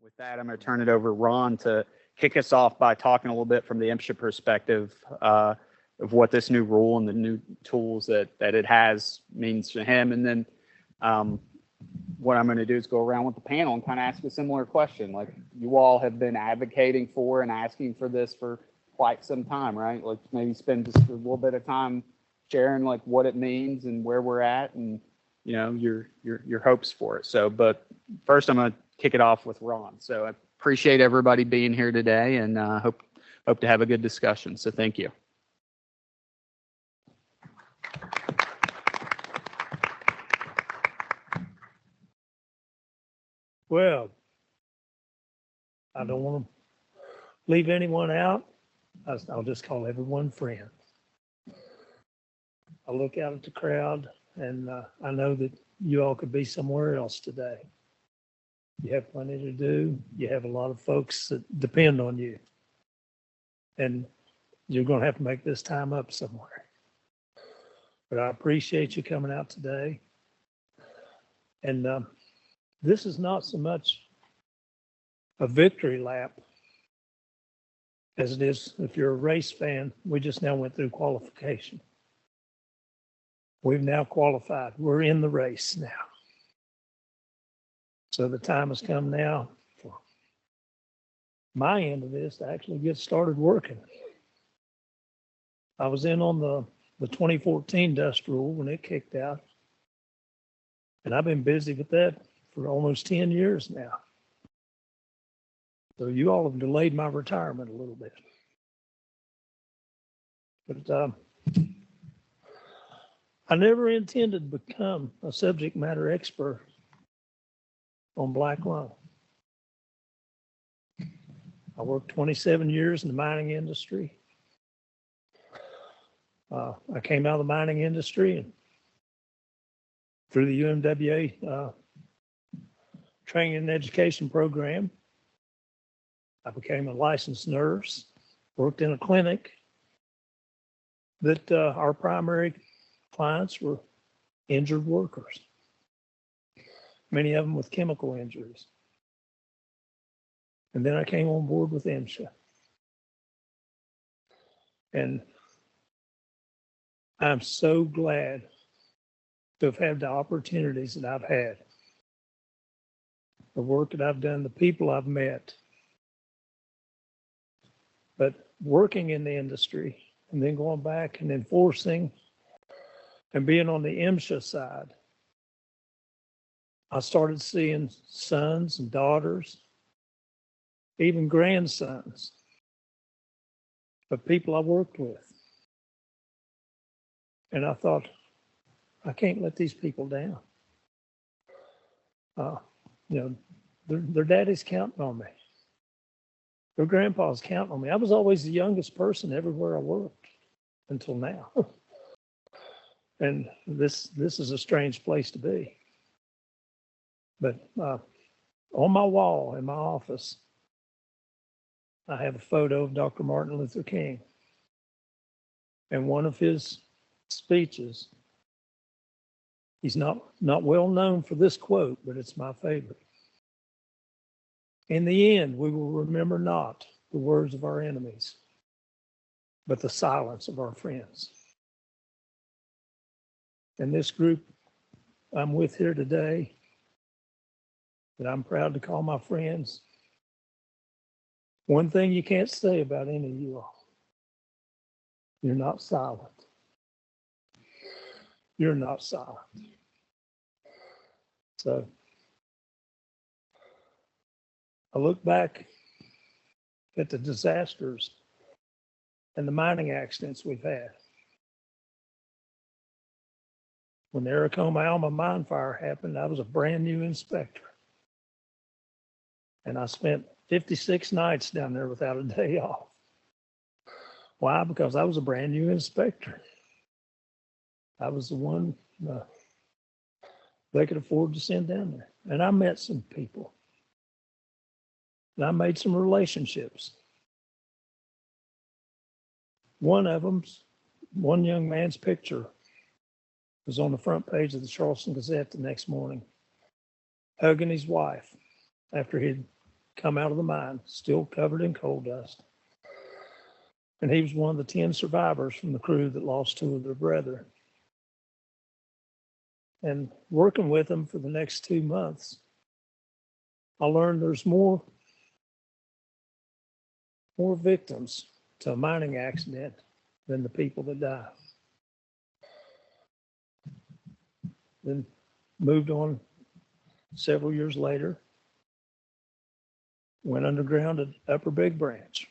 With that, I'm going to turn it over to Ron to kick us off by talking a little bit from the MSHA perspective of what this new rule and the new tools that it has means to him. And then what I'm going to do is go around with the panel and kind of ask a similar question. Like, you all have been advocating for and asking for this for quite some time, right? Like, maybe spend just a little bit of time sharing like what it means and where we're at and, you know, your hopes for it. So, but first I'm going to kick it off with Ron. So I appreciate everybody being here today, and hope to have a good discussion. So thank you. Well, I don't want to leave anyone out. I'll just call everyone friends. I look out at the crowd, and I know that you all could be somewhere else today. You have plenty to do. You have a lot of folks that depend on you. And you're going to have to make this time up somewhere. But I appreciate you coming out today. And this is not so much a victory lap as it is if you're a race fan. We just now went through qualification. We've now qualified. We're in the race now. So the time has come now for my end of this to actually get started working. I was in on the 2014 dust rule when it kicked out. And I've been busy with that for almost 10 years now. So you all have delayed my retirement a little bit. But I never intended to become a subject matter expert on black lung. I worked 27 years in the mining industry. I came out of the mining industry and through the UMWA training and education program. I became a licensed nurse, worked in a clinic that our primary clients were injured workers, many of them with chemical injuries. And then I came on board with MSHA. And I'm so glad to have had the opportunities that I've had, the work that I've done, the people I've met. But working in the industry and then going back and enforcing and being on the MSHA side, I started seeing sons and daughters, even grandsons of people I worked with. And I thought, I can't let these people down. Their daddy's counting on me. Their grandpa's counting on me. I was always the youngest person everywhere I worked until now. And this is a strange place to be. But on my wall in my office, I have a photo of Dr. Martin Luther King. And one of his speeches, he's not well known for this quote, but it's my favorite. In the end, we will remember not the words of our enemies, but the silence of our friends. And this group I'm with here today, that I'm proud to call my friends, one thing you can't say about any of you all, you're not silent. You're not silent. So I look back at the disasters and the mining accidents we've had. When the Aracoma Alma mine fire happened, I was a brand new inspector. And I spent 56 nights down there without a day off. Why? Because I was a brand new inspector. I was the one they could afford to send down there. And I met some people. And I made some relationships. One of them, one young man's picture was on the front page of the Charleston Gazette the next morning, hugging his wife after he'd come out of the mine, still covered in coal dust. And he was one of the 10 survivors from the crew that lost 2 of their brethren. And working with him for the next 2 months, I learned there's more victims to a mining accident than the people that die. Then moved on several years later, went underground at Upper Big Branch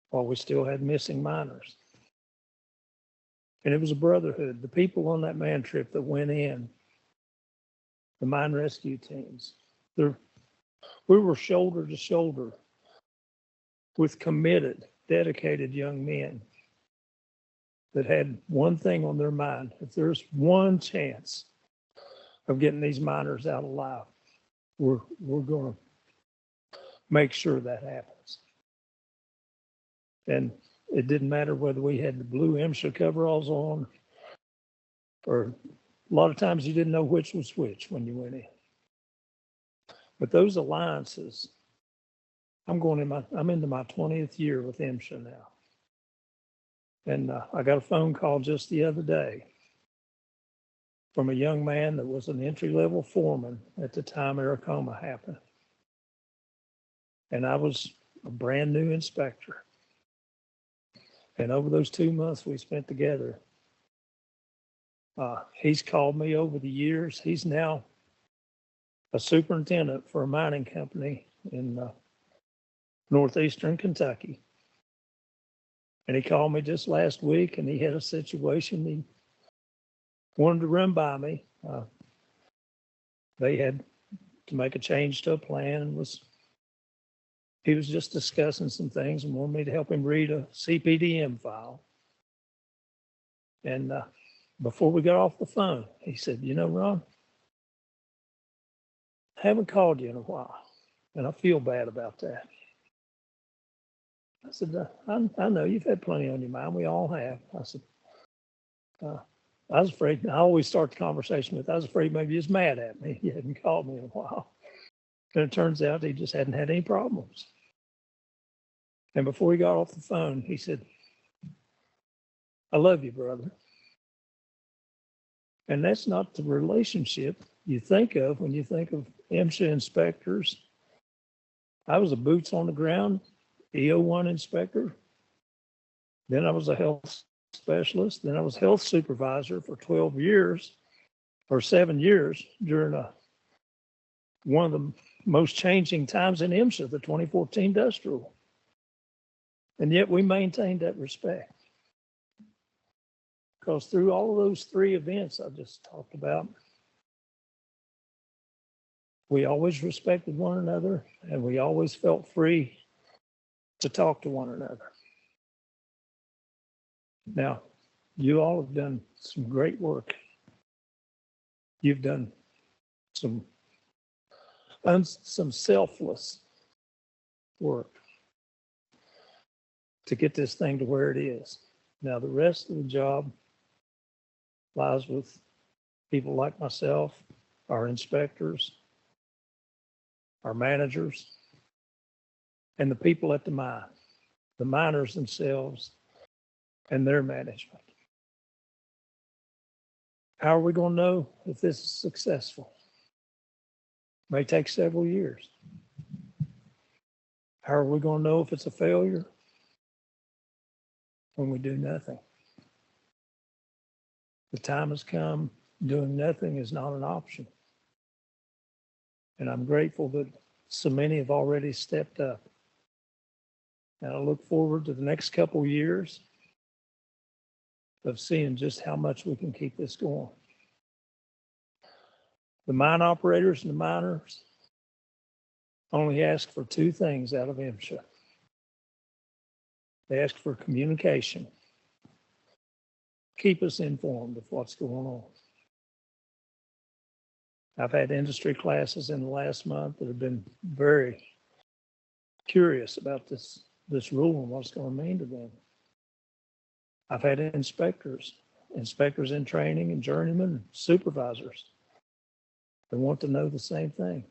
while we still had missing miners. And it was a brotherhood. The people on that man trip that went in, the mine rescue teams, we were shoulder to shoulder with committed, dedicated young men that had one thing on their mind. If there's one chance of getting these miners out alive, we're going to make sure that happens. And it didn't matter whether we had the blue MSHA coveralls on, or a lot of times you didn't know which was which when you went in. But those alliances, I'm into my 20th year with MSHA now. And I got a phone call just the other day from a young man that was an entry-level foreman at the time Aracoma happened. And I was a brand new inspector. And over those 2 months we spent together, he's called me over the years. He's now a superintendent for a mining company in northeastern Kentucky. And he called me just last week, and he had a situation he wanted to run by me. They had to make a change to a plan, and he was just discussing some things and wanted me to help him read a CPDM file. And before we got off the phone, he said, "You know, Ron, I haven't called you in a while, and I feel bad about that." I said, I know you've had plenty on your mind. We all have. I said, I was afraid. I always start the conversation with, I was afraid maybe he was mad at me. He hadn't called me in a while. And it turns out he just hadn't had any problems. And before he got off the phone, he said, "I love you, brother." And that's not the relationship you think of when you think of MSHA inspectors. I was a boots on the ground EO1 inspector. Then I was a health specialist. Then I was health supervisor for 12 years or 7 years during one of the most changing times in MSHA, the 2014 dust rule. And yet we maintained that respect. Because through all of those 3 events I just talked about, we always respected one another, and we always felt free to talk to one another. Now, you all have done some great work. You've done some selfless work to get this thing to where it is. Now, the rest of the job lies with people like myself, our inspectors, our managers, and the people at the mine, the miners themselves and their management. How are we going to know if this is successful? It may take several years. How are we going to know if it's a failure? When we do nothing. The time has come. Doing nothing is not an option. And I'm grateful that so many have already stepped up. And I look forward to the next couple of years of seeing just how much we can keep this going. The mine operators and the miners only ask for 2 things out of MSHA. They ask for communication. Keep us informed of what's going on. I've had industry classes in the last month that have been very curious about this rule and what it's going to mean to them. I've had inspectors in training and journeymen, supervisors that want to know the same thing.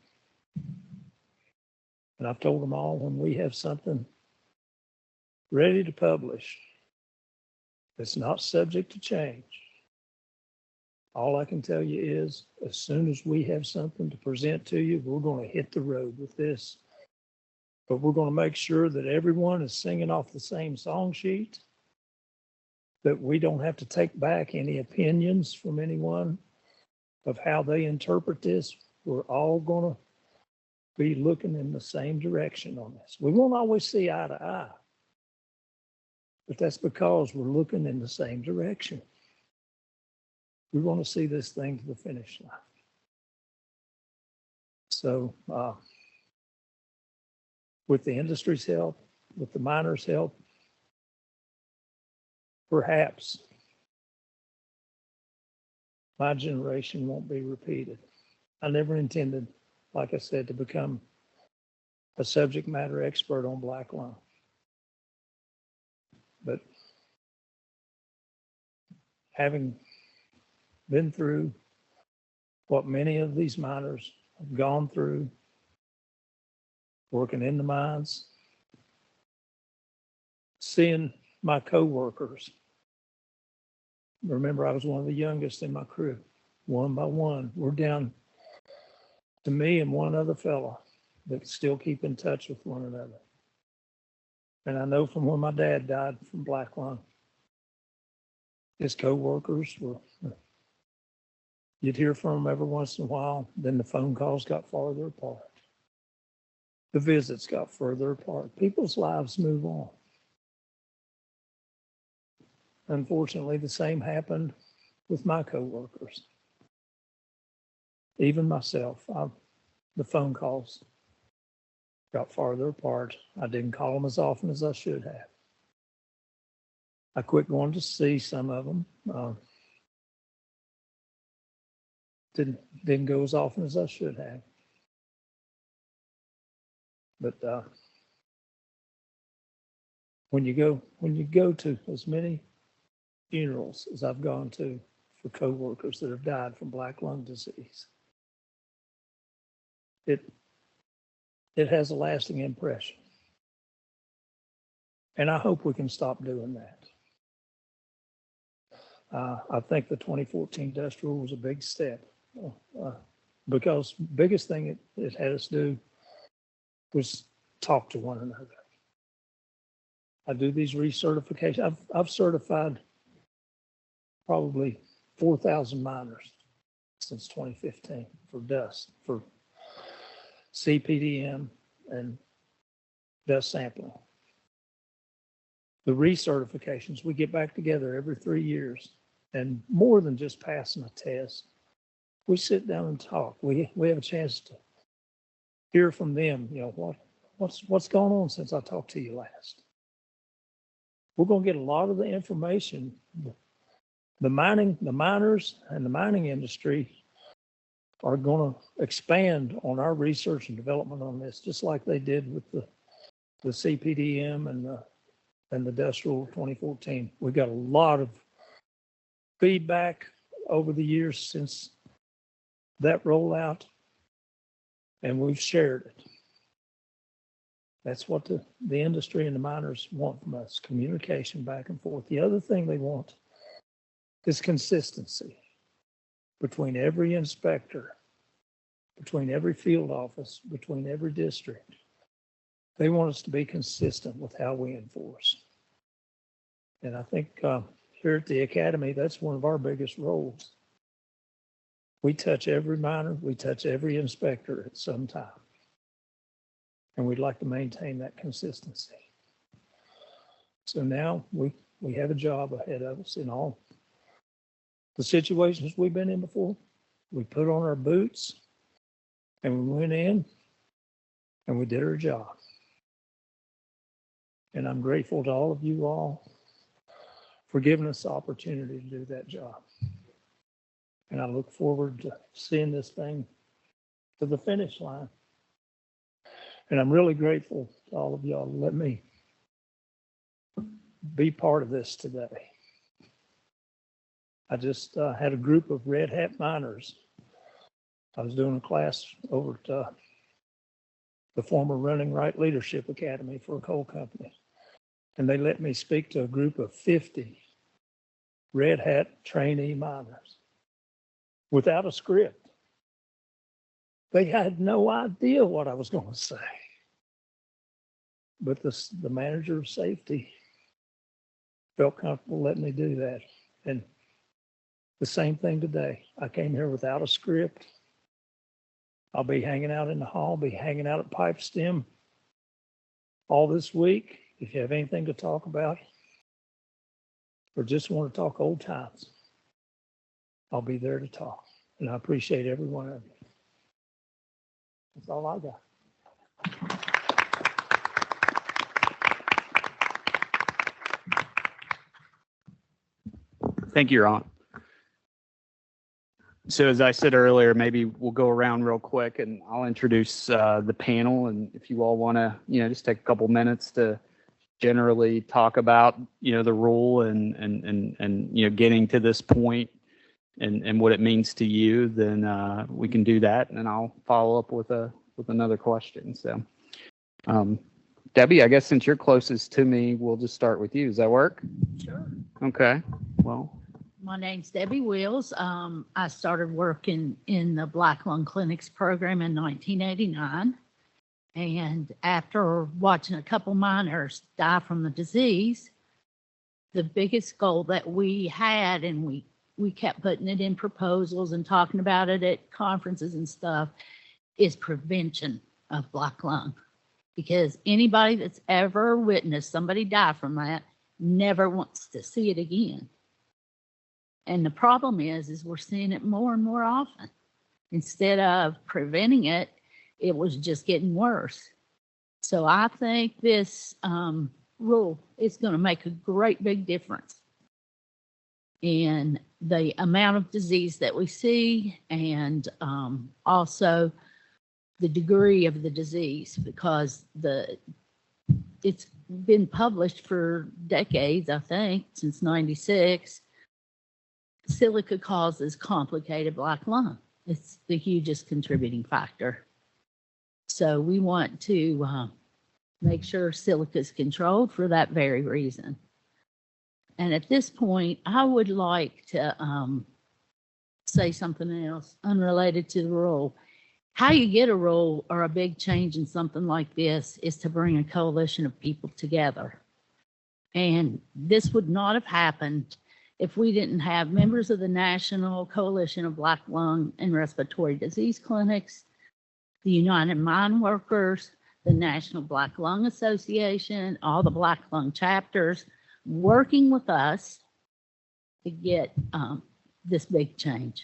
And I've told them all, when we have something ready to publish that's not subject to change, all I can tell you is, as soon as we have something to present to you, we're going to hit the road with this. But we're going to make sure that everyone is singing off the same song sheet, that we don't have to take back any opinions from anyone of how they interpret this. We're all going to be looking in the same direction on this. We won't always see eye to eye, but that's because we're looking in the same direction. We want to see this thing to the finish line. So with the industry's help, with the miners' help, perhaps my generation won't be repeated. I never intended, like I said, to become a subject matter expert on black lung. But having been through what many of these miners have gone through, working in the mines, seeing my co-workers. Remember, I was one of the youngest in my crew. One by one, we're down to me and one other fella that still keep in touch with one another. And I know from when my dad died from black lung, his co-workers were, you'd hear from them every once in a while, then the phone calls got farther apart. The visits got further apart. People's lives move on. Unfortunately, the same happened with my co-workers. Even myself, the phone calls got farther apart. I didn't call them as often as I should have. I quit going to see some of them. Didn't go as often as I should have. But when you go to as many funerals as I've gone to for co-workers that have died from black lung disease, it has a lasting impression. And I hope we can stop doing that. I think the 2014 dust rule was a big step because biggest thing it had us do was talk to one another. I do these recertifications. I've certified probably 4,000 miners since 2015 for dust, for CPDM and dust sampling. The recertifications, we get back together every 3 years, and more than just passing a test, we sit down and talk. We have a chance to hear from them. You know, what's gone on since I talked to you last. We're going to get a lot of the information. The miners and the mining industry are going to expand on our research and development on this, just like they did with the CPDM and the dust rule 2014. We got a lot of feedback over the years since that rollout, and we've shared it. That's what the industry and the miners want from us, communication back and forth. The other thing they want is consistency between every inspector, between every field office, between every district. They want us to be consistent with how we enforce. And I think here at the Academy, that's one of our biggest roles. We touch every miner, we touch every inspector at some time. And we'd like to maintain that consistency. So now we have a job ahead of us in all the situations we've been in before. We put on our boots and we went in and we did our job. And I'm grateful to all of you all for giving us the opportunity to do that job. And I look forward to seeing this thing to the finish line. And I'm really grateful to all of y'all to let me be part of this today. I just had a group of red hat miners. I was doing a class over at the former Running Right Leadership Academy for a coal company. And they let me speak to a group of 50 Red Hat trainee miners without a script. They had no idea what I was going to say. But the manager of safety felt comfortable letting me do that. And the same thing today. I came here without a script. I'll be hanging out in the hall, be hanging out at Pipe Stem all this week. If you have anything to talk about or just want to talk old times, I'll be there to talk. And I appreciate every one of you. That's all I got. Thank you, Ron. So as I said earlier, maybe we'll go around real quick and I'll introduce the panel. And if you all want to, just take a couple minutes to generally talk about, the rule and getting to this point and what it means to you, then we can do that. And I'll follow up with another question. So, Debbie, I guess since you're closest to me, we'll just start with you. Does that work? Sure. Okay. Well, my name's Debbie Wheels. I started working in the Black Lung Clinics program in 1989. And after watching a couple miners die from the disease, the biggest goal that we had, and we kept putting it in proposals and talking about it at conferences and stuff, is prevention of black lung. Because anybody that's ever witnessed somebody die from that never wants to see it again. And the problem is we're seeing it more and more often. Instead of preventing it, it was just getting worse. So I think this rule is going to make a great big difference in the amount of disease that we see, and also the degree of the disease, because it's been published for decades, I think, since '96. Silica causes complicated black lung. It's the hugest contributing factor. So we want to make sure silica is controlled for that very reason. And at this point, I would like to say something else unrelated to the rule. How you get a rule or a big change in something like this is to bring a coalition of people together. And this would not have happened if we didn't have members of the National Coalition of Black Lung and Respiratory Disease Clinics, the United Mine Workers, the National Black Lung Association, all the Black Lung chapters working with us to get this big change.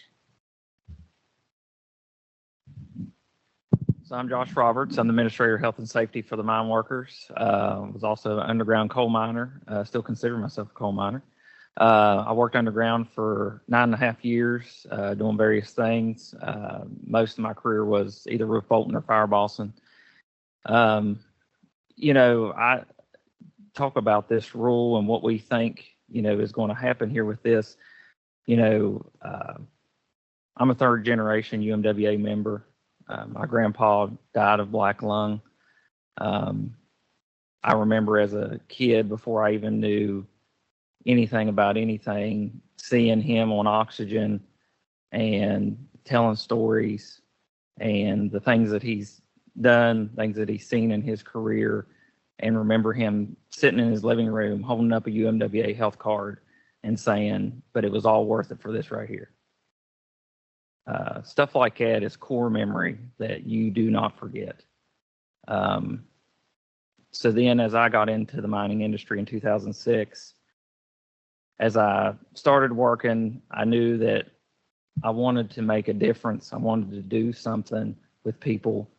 So I'm Josh Roberts. I'm the Administrator of Health and Safety for the mine workers. Was also an underground coal miner. Still consider myself a coal miner. I worked underground for 9.5 years, doing various things. Most of my career was either roof bolting or firebossing. I talk about this rule and what we think, is going to happen here with this. I'm a third generation UMWA member. My grandpa died of black lung. I remember as a kid, before I even knew anything about anything, seeing him on oxygen and telling stories and the things that he's done, things that he's seen in his career, and remember him sitting in his living room holding up a UMWA health card and saying, but it was all worth it for this right here. Stuff like that is core memory that you do not forget. So then as I got into the mining industry in 2006, as I started working, I knew that I wanted to make a difference. I wanted to do something with people,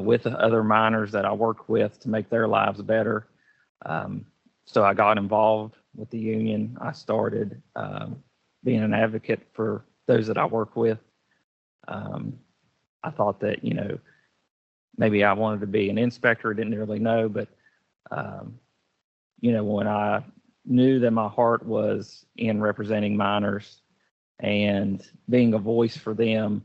with the other miners that I worked with, to make their lives better. So I got involved with the union. I started being an advocate for those that I work with. I thought that, maybe I wanted to be an inspector. I didn't really know, but, when I knew that my heart was in representing miners and being a voice for them,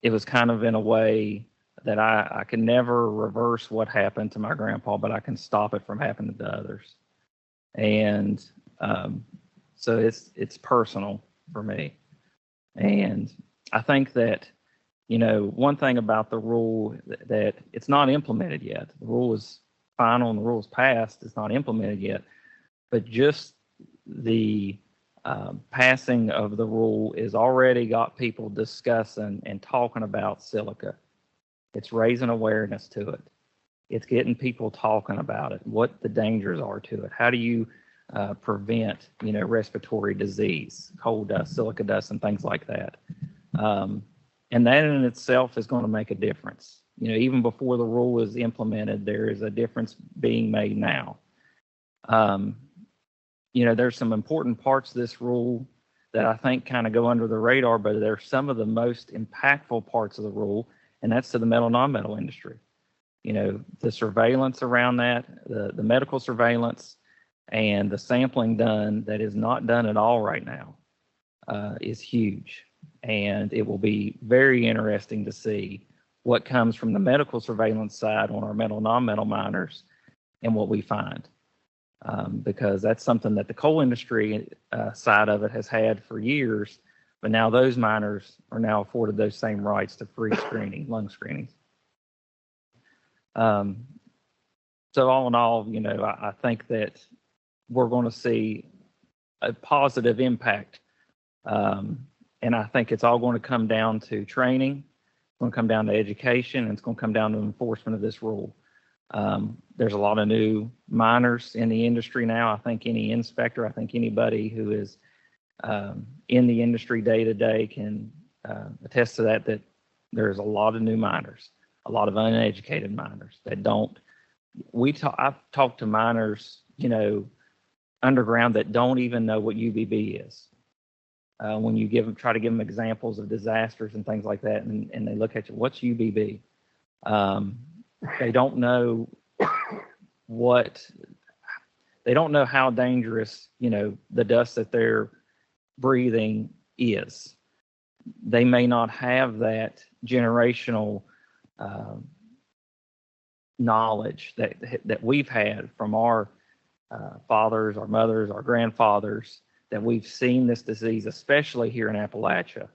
it was kind of in a way that I can never reverse what happened to my grandpa, but I can stop it from happening to others. And so it's personal for me. And I think that, you know, one thing about the rule that it's not implemented yet. The rule is final and the rule is passed. It's not implemented yet. But just the passing of the rule is already got people discussing and talking about silica. It's raising awareness to it. It's getting people talking about it, what the dangers are to it. How do you prevent, you know, respiratory disease, coal dust, silica dust, and things like that. And that in itself is going to make a difference. You know, even before the rule is implemented, there is a difference being made now. You know, there's some important parts of this rule that I think kind of go under the radar, but they're some of the most impactful parts of the rule, and that's to the metal, non-metal industry. You know, the surveillance around that, the medical surveillance, and the sampling done that is not done at all right now is huge. And it will be very interesting to see what comes from the medical surveillance side on our metal, non-metal miners and what we find. Because that's something that the coal industry side of it has had for years, but now those miners are now afforded those same rights to free screening, lung screenings. So all in all, you know, I think that we're going to see a positive impact. And I think it's all going to come down to training. It's going to come down to education, and it's going to come down to enforcement of this rule. There's a lot of new miners in the industry now. I think any inspector, I think anybody who is in the industry day to day can attest to that, that there's a lot of new miners, a lot of uneducated miners that don't. I've talked to miners, you know, underground that don't even know what UBB is. When you try to give them examples of disasters and things like that, and they look at you, what's UBB? They don't know they don't know how dangerous, you know, the dust that they're breathing is. They may not have that generational knowledge that we've had from our fathers, our mothers, our grandfathers, that we've seen this disease, especially here in Appalachia.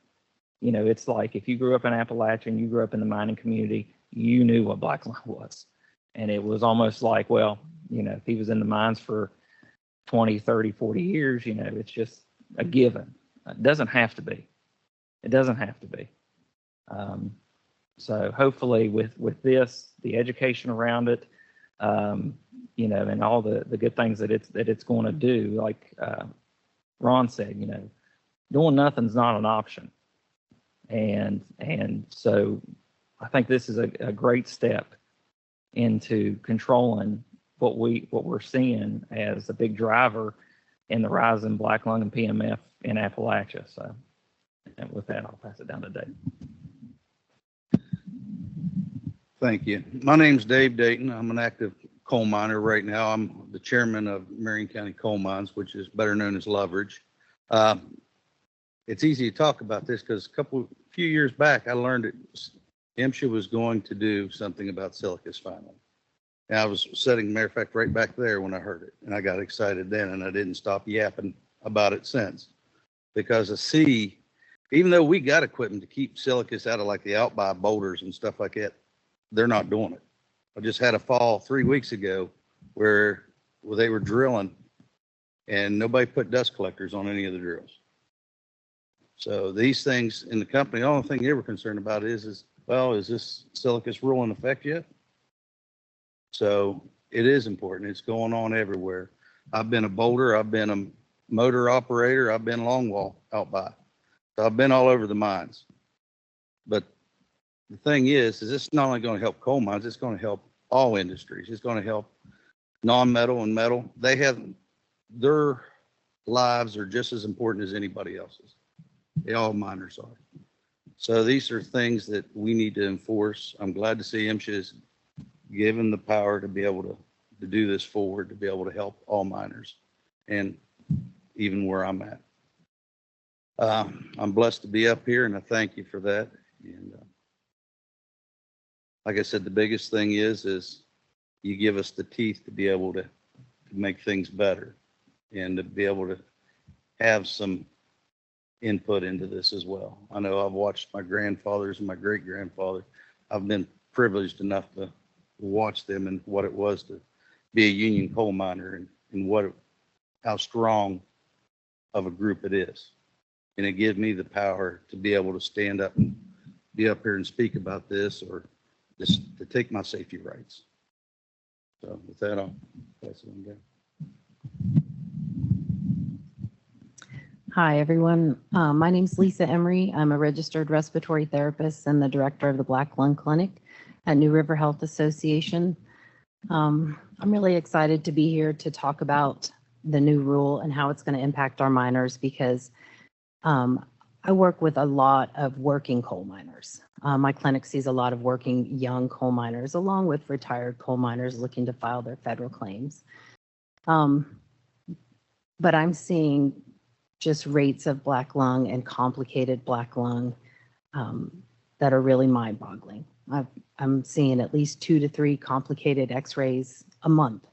You know, it's like if you grew up in Appalachia and you grew up in the mining community, you knew what black lung was. And it was almost like, well, you know, if he was in the mines for 20, 30, 40 years, you know, it's just a given. It doesn't have to be. It doesn't have to be. So hopefully with this, the education around it, you know, and all the good things that it's going to do, like Ron said, you know, doing nothing's not an option. And so I think this is a great step into controlling what we're seeing as a big driver in the rise in black lung and PMF in Appalachia. So, and with that, I'll pass it down to Dave. Thank you. My name's Dave Dayton. I'm an active coal miner right now. I'm the chairman of Marion County Coal Mines, which is better known as Loveridge. It's easy to talk about this because a few years back, I learned that MSHA was going to do something about silicas finally. And I was sitting, matter of fact, right back there when I heard it. And I got excited then, and I didn't stop yapping about it since. Because I see, even though we got equipment to keep silicas out of like the out by boulders and stuff like that, they're not doing it. I just had a fall 3 weeks ago where they were drilling and nobody put dust collectors on any of the drills. So these things in the company, the only thing they were concerned about is this silicas rule in effect yet? So it is important. It's going on everywhere. I've been a boulder. I've been a motor operator. I've been longwall out by. So I've been all over the mines. But the thing is this not only going to help coal mines, it's going to help all industries. It's going to help non-metal and metal. Their lives are just as important as anybody else's. All miners are. So these are things that we need to enforce. I'm glad to see MSHA is given the power to be able to do this forward, to be able to help all miners and even where I'm at. I'm blessed to be up here, and I thank you for that. And like I said, the biggest thing is you give us the teeth to be able to make things better and to be able to have some input into this as well. I know I've watched my grandfathers and my great grandfather. I've been privileged enough to watch them and what it was to be a union coal miner and how strong of a group it is. And it gives me the power to be able to stand up and be up here and speak about this, or just to take my safety rights. So with that, I'll pass it on down. Hi, everyone. My name is Lisa Emery. I'm a registered respiratory therapist and the director of the Black Lung Clinic at New River Health Association. I'm really excited to be here to talk about the new rule and how it's going to impact our miners, because I work with a lot of working coal miners. My clinic sees a lot of working young coal miners, along with retired coal miners looking to file their federal claims. But I'm seeing just rates of black lung and complicated black lung that are really mind-boggling. I'm seeing at least 2 to 3 complicated x-rays a month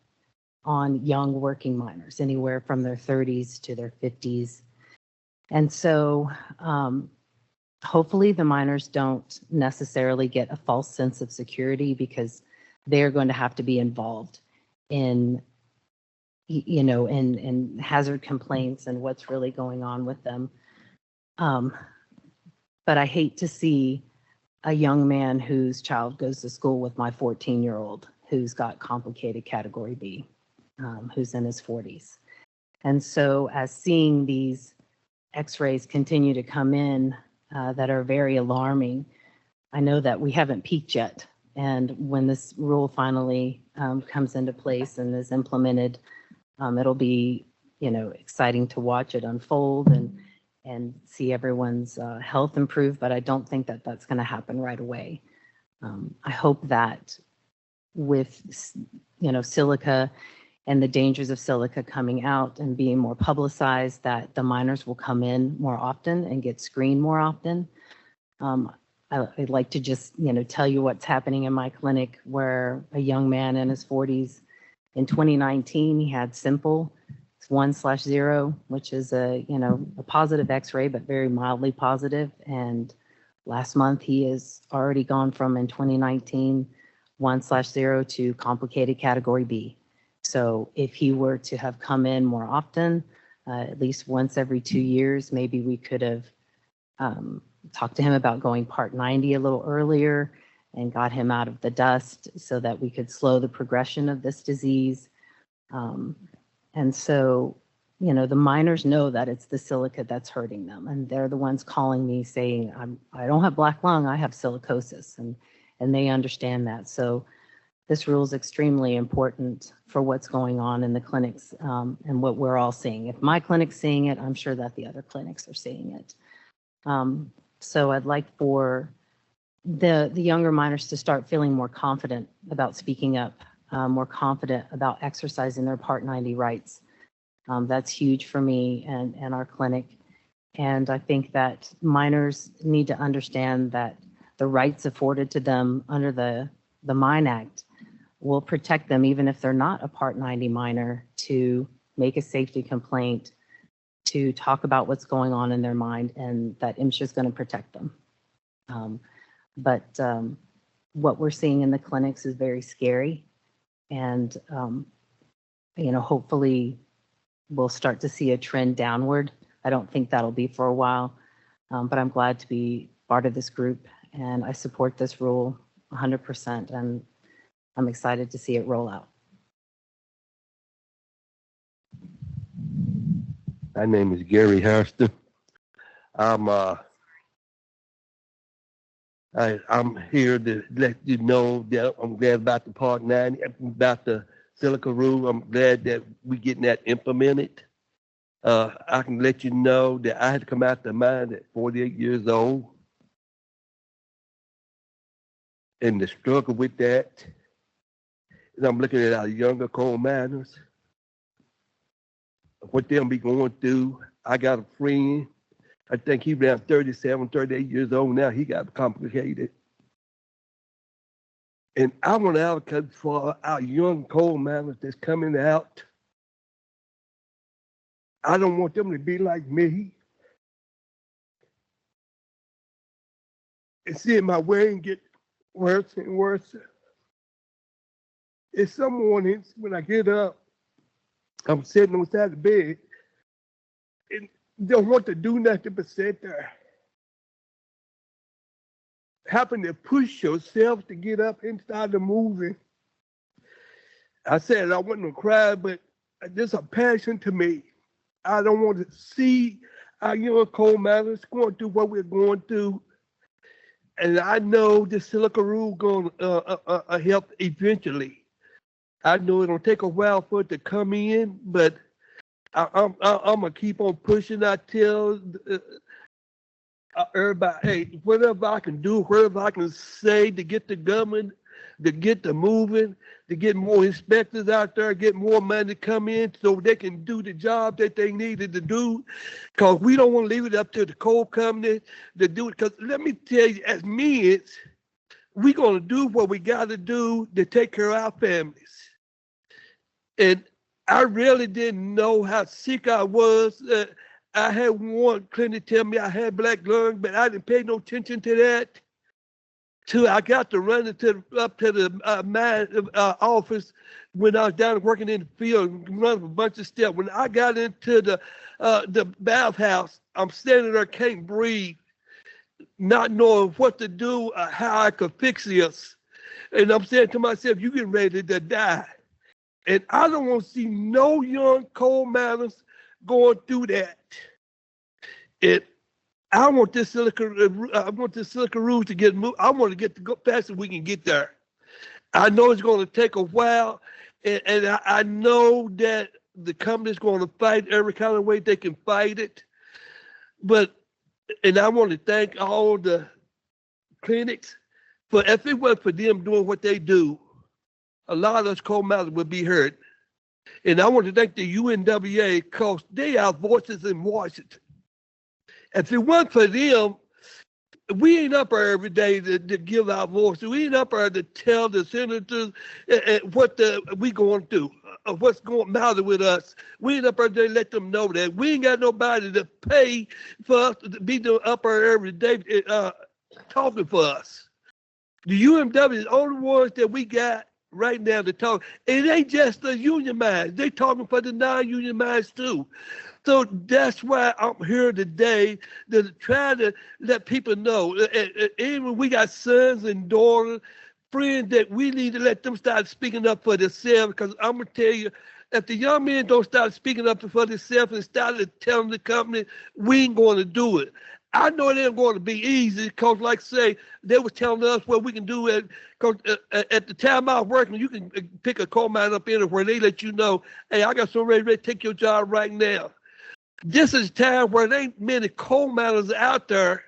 on young working miners, anywhere from their 30s to their 50s. And so hopefully the miners don't necessarily get a false sense of security, because they're going to have to be involved in in hazard complaints and what's really going on with them. But I hate to see a young man whose child goes to school with my 14-year-old who's got complicated category B, who's in his 40s. And so as seeing these x-rays continue to come in that are very alarming, I know that we haven't peaked yet. And when this rule finally comes into place and is implemented, it'll be, exciting to watch it unfold and see everyone's health improve. But I don't think that that's going to happen right away. I hope that with, silica and the dangers of silica coming out and being more publicized, that the miners will come in more often and get screened more often. I'd like to just, tell you what's happening in my clinic, where a young man in his 40s in 2019, he had simple 1/0, which is a positive x-ray, but very mildly positive. And last month he has already gone from, in 2019, 1/0 to complicated category B. So if he were to have come in more often, at least once every 2 years, maybe we could have talked to him about going part 90 a little earlier and got him out of the dust so that we could slow the progression of this disease. And so, the miners know that it's the silica that's hurting them. And they're the ones calling me saying, I don't have black lung, I have silicosis. And they understand that. So this rule is extremely important for what's going on in the clinics and what we're all seeing. If my clinic's seeing it, I'm sure that the other clinics are seeing it. So I'd like for the younger miners to start feeling more confident about speaking up, more confident about exercising their Part 90 rights. That's huge for me and our clinic. And I think that miners need to understand that the rights afforded to them under the Mine Act will protect them, even if they're not a Part 90 miner, to make a safety complaint, to talk about what's going on in their mind, and that MSHA is going to protect them. But what we're seeing in the clinics is very scary. And, hopefully we'll start to see a trend downward. I don't think that'll be for a while, but I'm glad to be part of this group, and I support this rule 100%, and I'm excited to see it roll out. My name is Gary Harrison. I'm here to let you know that I'm glad about the Part 90, about the silica rule. I'm glad that we're getting that implemented. I can let you know that I had to come out the mine at 48 years old. And the struggle with that is I'm looking at our younger coal miners, what they'll be going through. I got a friend, I think he's around 37, 38 years old now. He got complicated. And I want to advocate for our young coal miners that's coming out. I don't want them to be like me. And seeing my weighing get worse and worse. It's some mornings when I get up, I'm sitting on the side of the bed and don't want to do nothing but sit there. Having to push yourself to get up and start moving. I said I wasn't gonna cry, but there's a passion to me. I don't want to see our young coal miners going through what we're going through. And I know the Silica rule going to help eventually. I know it'll take a while for it to come in, but I'm gonna keep on pushing. I tell everybody, hey, whatever I can do, whatever I can say to get the government, to get the moving, to get more inspectors out there, get more money to come in so they can do the job that they needed to do. Because we don't want to leave it up to the coal company to do it. Because let me tell you, as men, we're going to do what we got to do to take care of our families. And I really didn't know how sick I was. I had one clinic tell me I had black lung, but I didn't pay no attention to that. Till I got to run up to the mine office when I was down working in the field and running a bunch of steps. When I got into the bathhouse, I'm standing there, can't breathe, not knowing what to do or how I could fix this. And I'm saying to myself, you getting ready to die. And I don't want to see no young coal miners going through that. I want this silica roof to get moved. I want to get to go fast as we can get there. I know it's going to take a while, and I know that the company's going to fight every kind of way they can fight it. And I want to thank all the clinics, but if it wasn't for them doing what they do, a lot of us coal miners would be hurt. And I want to thank the UNWA because they are voices in Washington. If it wasn't for them, we ain't up there every day to give our voice. We ain't up there to tell the senators what we going through, what's going matter with us. We ain't up there to let them know that. We ain't got nobody to pay for us to be up there every day talking for us. The UMW is the only ones that we got right now to talk. It ain't just the union mines. They talking for the non-union mines too. So that's why I'm here today to try to let people know. Even we got sons and daughters, friends that we need to let them start speaking up for themselves. Because I'm gonna tell you, if the young men don't start speaking up for themselves and start telling the company, we ain't going to do it. I know it ain't going to be easy because, like I say, they were telling us what we can do. Because at the time I was working, you can pick a coal mine up anywhere. They let you know, hey, I got somebody ready to take your job right now. This is a time where there ain't many coal miners out there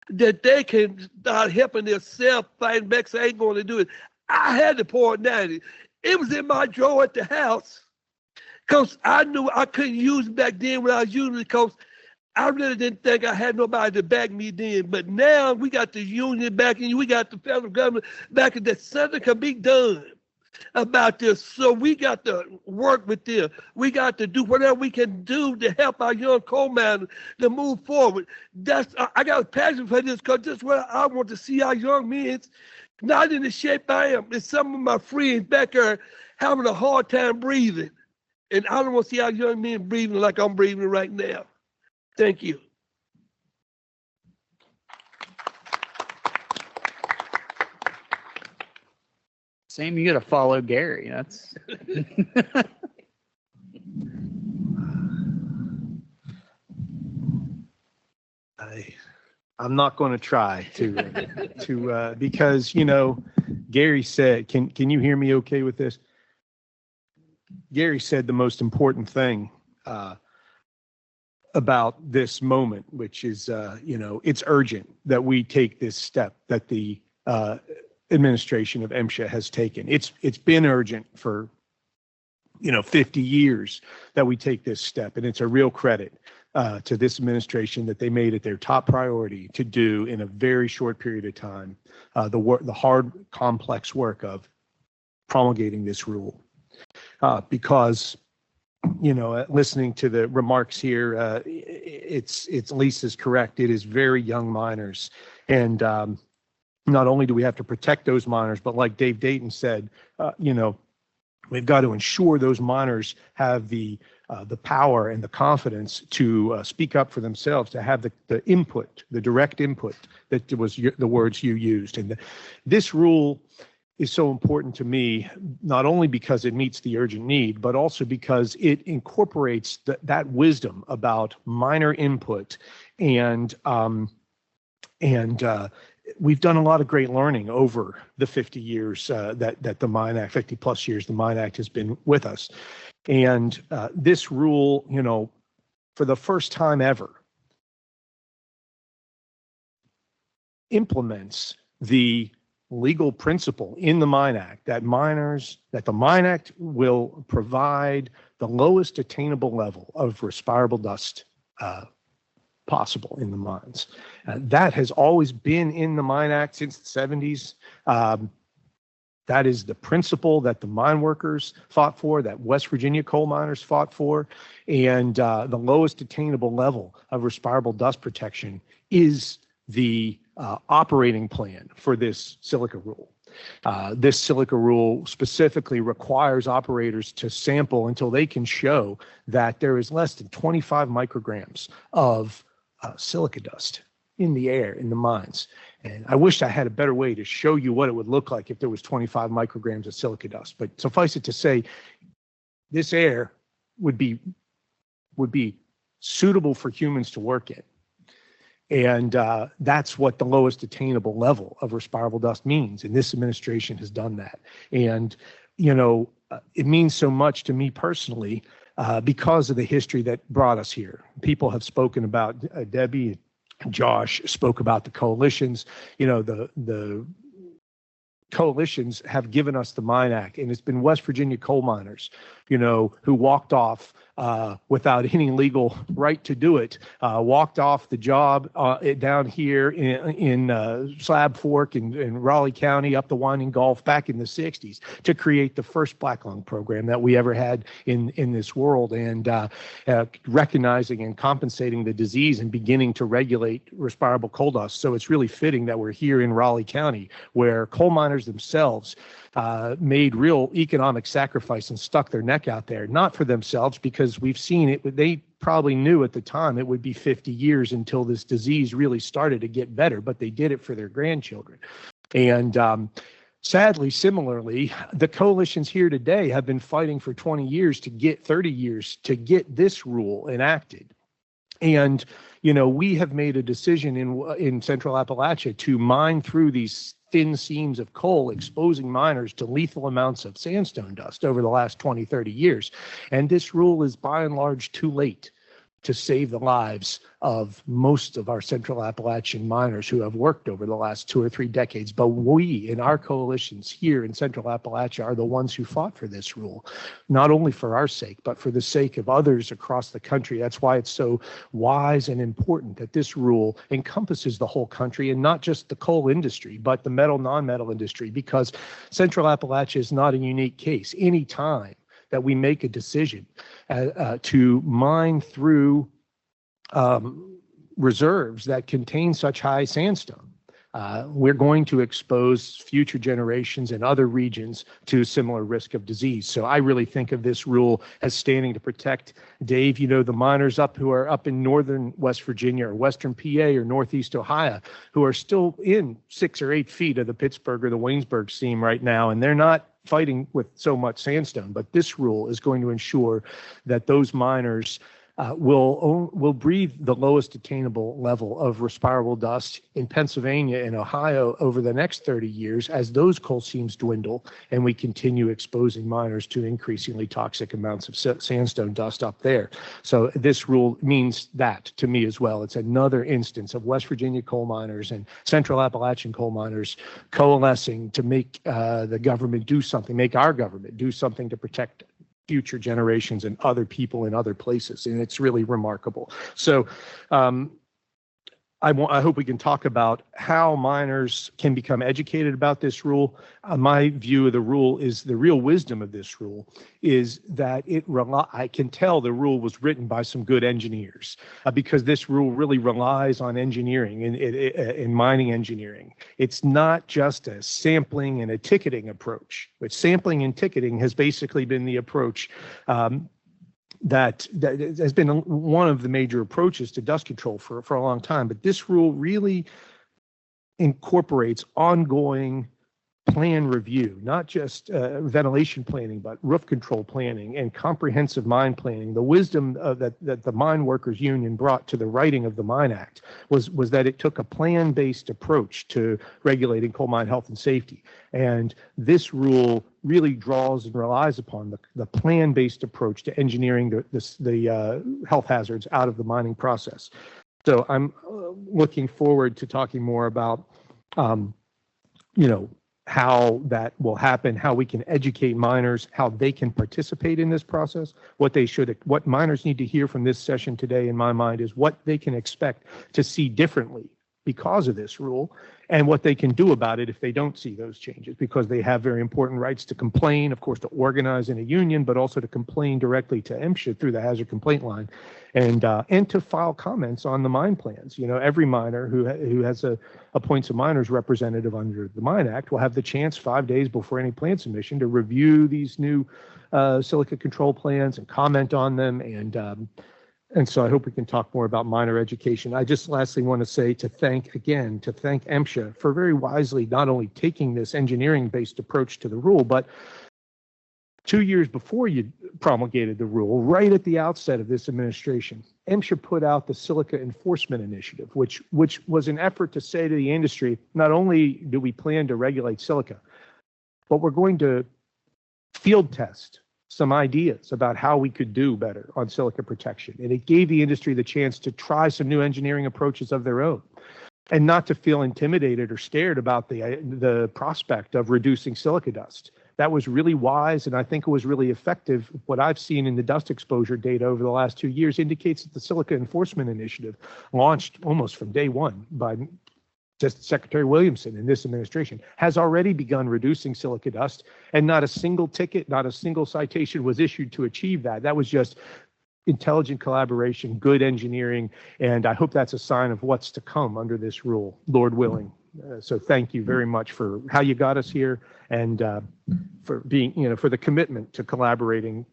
that they can start helping themselves fighting back. So I ain't going to do it. I had to pour it down. It was in my drawer at the house because I knew I couldn't use it back then when I was using it because I really didn't think I had nobody to back me then. But now we got the union backing, we got the federal government backing that something can be done about this. So we got to work with them. We got to do whatever we can do to help our young coal miners to move forward. I got a passion for this because this is what I want to see our young men not in the shape I am. It's some of my friends back there having a hard time breathing. And I don't want to see our young men breathing like I'm breathing right now. Thank you. Sam, you got to follow Gary. That's I'm not going to try to because Gary said, can you hear me okay with this? Gary said the most important thing about this moment, which is it's urgent that we take this step that the administration of MSHA has taken. It's been urgent for 50 years that we take this step, and it's a real credit to this administration that they made it their top priority to do in a very short period of time, the hard, complex work of promulgating this rule. Because, listening to the remarks here, it's Lisa's correct. It is very young miners. And not only do we have to protect those miners, but like Dave Dayton said, we've got to ensure those miners have the power and the confidence to speak up for themselves, to have the input, the direct input that was the words you used. And this rule is so important to me, not only because it meets the urgent need, but also because it incorporates that wisdom about miner input. And we've done a lot of great learning over the 50 years that the Mine Act, 50 plus years, the Mine Act has been with us. And this rule, for the first time ever, implements the legal principle in the Mine Act that the Mine Act will provide the lowest attainable level of respirable dust possible in the mines. That has always been in the Mine Act since the 70s. That is the principle that the mine workers fought for, that West Virginia coal miners fought for, and the lowest attainable level of respirable dust protection is the operating plan for this Silica rule. This Silica rule specifically requires operators to sample until they can show that there is less than 25 micrograms of silica dust in the air in the mines. And I wish I had a better way to show you what it would look like if there was 25 micrograms of silica dust. But suffice it to say, this air would be suitable for humans to work in. And that's what the lowest attainable level of respirable dust means. And this administration has done that. And, it means so much to me personally because of the history that brought us here. People have spoken about, Debbie, Josh spoke about the coalitions. The coalitions have given us the Mine Act, and it's been West Virginia coal miners, who walked off without any legal right to do it, walked off the job down here in Slab Fork in Raleigh County up the Winding Gulf back in the 60s to create the first black lung program that we ever had in this world, and recognizing and compensating the disease and beginning to regulate respirable coal dust. So it's really fitting that we're here in Raleigh County, where coal miners themselves made real economic sacrifice and stuck their neck out there, not for themselves, because we've seen it. They probably knew at the time it would be 50 years until this disease really started to get better, but they did it for their grandchildren. And sadly, similarly, the coalitions here today have been fighting for 20 years to get 30 years to get this rule enacted. And, we have made a decision in Central Appalachia to mine through these thin seams of coal, exposing miners to lethal amounts of sandstone dust over the last 20, 30 years. And this rule is by and large too late to save the lives of most of our Central Appalachian miners who have worked over the last 2 or 3 decades. But we, in our coalitions here in Central Appalachia, are the ones who fought for this rule, not only for our sake, but for the sake of others across the country. That's why it's so wise and important that this rule encompasses the whole country, and not just the coal industry, but the metal, non-metal industry, because Central Appalachia is not a unique case. Any time that we make a decision to mine through reserves that contain such high sandstone, we're going to expose future generations and other regions to similar risk of disease. So I really think of this rule as standing to protect, Dave, the miners who are up in northern West Virginia or western PA or northeast Ohio, who are still in 6 or 8 feet of the Pittsburgh or the Waynesburg seam right now, and they're not fighting with so much sandstone. But this rule is going to ensure that those miners will breathe the lowest attainable level of respirable dust in Pennsylvania and Ohio over the next 30 years as those coal seams dwindle and we continue exposing miners to increasingly toxic amounts of sandstone dust up there. So this rule means that to me as well. It's another instance of West Virginia coal miners and Central Appalachian coal miners coalescing to make the government do something, make our government do something to protect future generations and other people in other places. And it's really remarkable. So I hope we can talk about how miners can become educated about this rule. My view of the rule is the real wisdom of this rule is that I can tell the rule was written by some good engineers because this rule really relies on engineering in mining engineering. It's not just a sampling and a ticketing approach, but sampling and ticketing has basically been the approach that has been one of the major approaches to dust control for a long time. But this rule really incorporates ongoing plan review, not just ventilation planning, but roof control planning and comprehensive mine planning. The wisdom that the Mine Workers Union brought to the writing of the Mine Act was that it took a plan-based approach to regulating coal mine health and safety. And this rule really draws and relies upon the plan-based approach to engineering the health hazards out of the mining process. So I'm looking forward to talking more about, how that will happen, how we can educate miners, how they can participate in this process. What miners need to hear from this session today, in my mind, is what they can expect to see differently because of this rule, and what they can do about it if they don't see those changes, because they have very important rights to complain, of course, to organize in a union, but also to complain directly to MSHA through the hazard complaint line, and to file comments on the mine plans. Every miner who appoints a miners representative under the Mine Act will have the chance 5 days before any plan submission to review these new silica control plans and comment on them. And so I hope we can talk more about miner education. I just lastly want to thank MSHA for very wisely not only taking this engineering-based approach to the rule, but 2 years before you promulgated the rule, right at the outset of this administration, MSHA put out the Silica Enforcement Initiative, which was an effort to say to the industry, not only do we plan to regulate silica, but we're going to field test some ideas about how we could do better on silica protection. And it gave the industry the chance to try some new engineering approaches of their own and not to feel intimidated or scared about the prospect of reducing silica dust. That was really wise, and I think it was really effective. What I've seen in the dust exposure data over the last 2 years indicates that the Silica Enforcement Initiative, launched almost from day one by just Secretary Williamson in this administration, has already begun reducing silica dust, and not a single ticket, not a single citation was issued to achieve that. That was just intelligent collaboration, good engineering, and I hope that's a sign of what's to come under this rule, Lord willing. So thank you very much for how you got us here, and for being, for the commitment to collaborating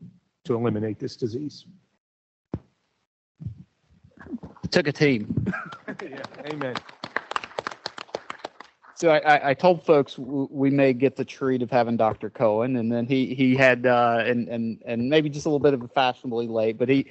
to eliminate this disease. It took a team. Yeah, amen. So I told folks we may get the treat of having Dr. Cohen, and then he had and maybe just a little bit of a fashionably late, but he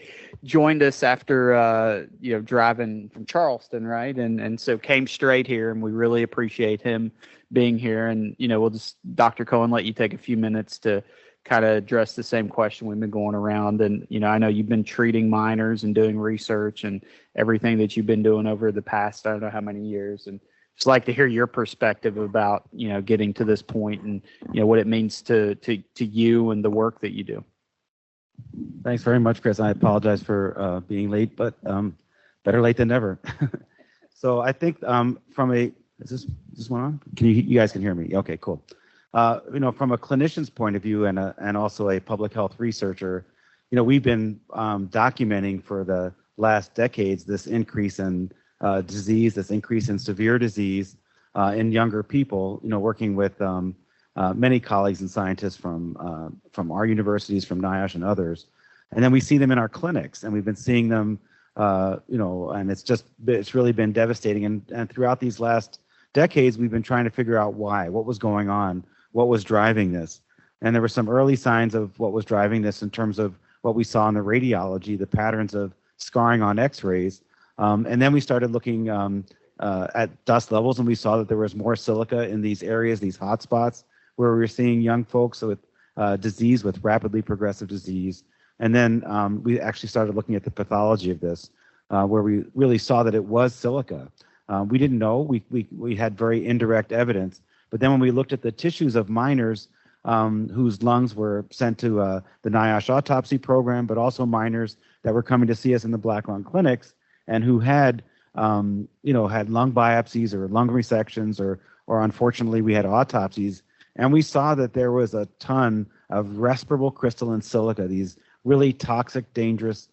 joined us after driving from Charleston, right? And so came straight here, and we really appreciate him being here. And we'll just, Dr. Cohen, let you take a few minutes to kind of address the same question we've been going around. And I know you've been treating miners and doing research and everything that you've been doing over the past, I don't know how many years, and just like to hear your perspective about, getting to this point and, what it means to you and the work that you do. Thanks very much, Chris. I apologize for being late, but better late than never. So I think is this one on? You guys can hear me? Okay, cool. From a clinician's point of view and also a public health researcher, we've been documenting for the last decades this increase in disease, this increase in severe disease in younger people, working with many colleagues and scientists from our universities, from NIOSH and others. And then we see them in our clinics, and we've been seeing them, and it's really been devastating. And throughout these last decades, we've been trying to figure out why, what was going on, what was driving this. And there were some early signs of what was driving this in terms of what we saw in the radiology, the patterns of scarring on x-rays. And then we started looking at dust levels, and we saw that there was more silica in these areas, these hot spots, where we were seeing young folks with disease, with rapidly progressive disease. And then we actually started looking at the pathology of this, where we really saw that it was silica. We didn't know. We had very indirect evidence. But then when we looked at the tissues of miners whose lungs were sent to the NIOSH autopsy program, but also miners that were coming to see us in the black lung clinics and who had, had lung biopsies or lung resections or unfortunately we had autopsies. And we saw that there was a ton of respirable crystalline silica, these really toxic, dangerous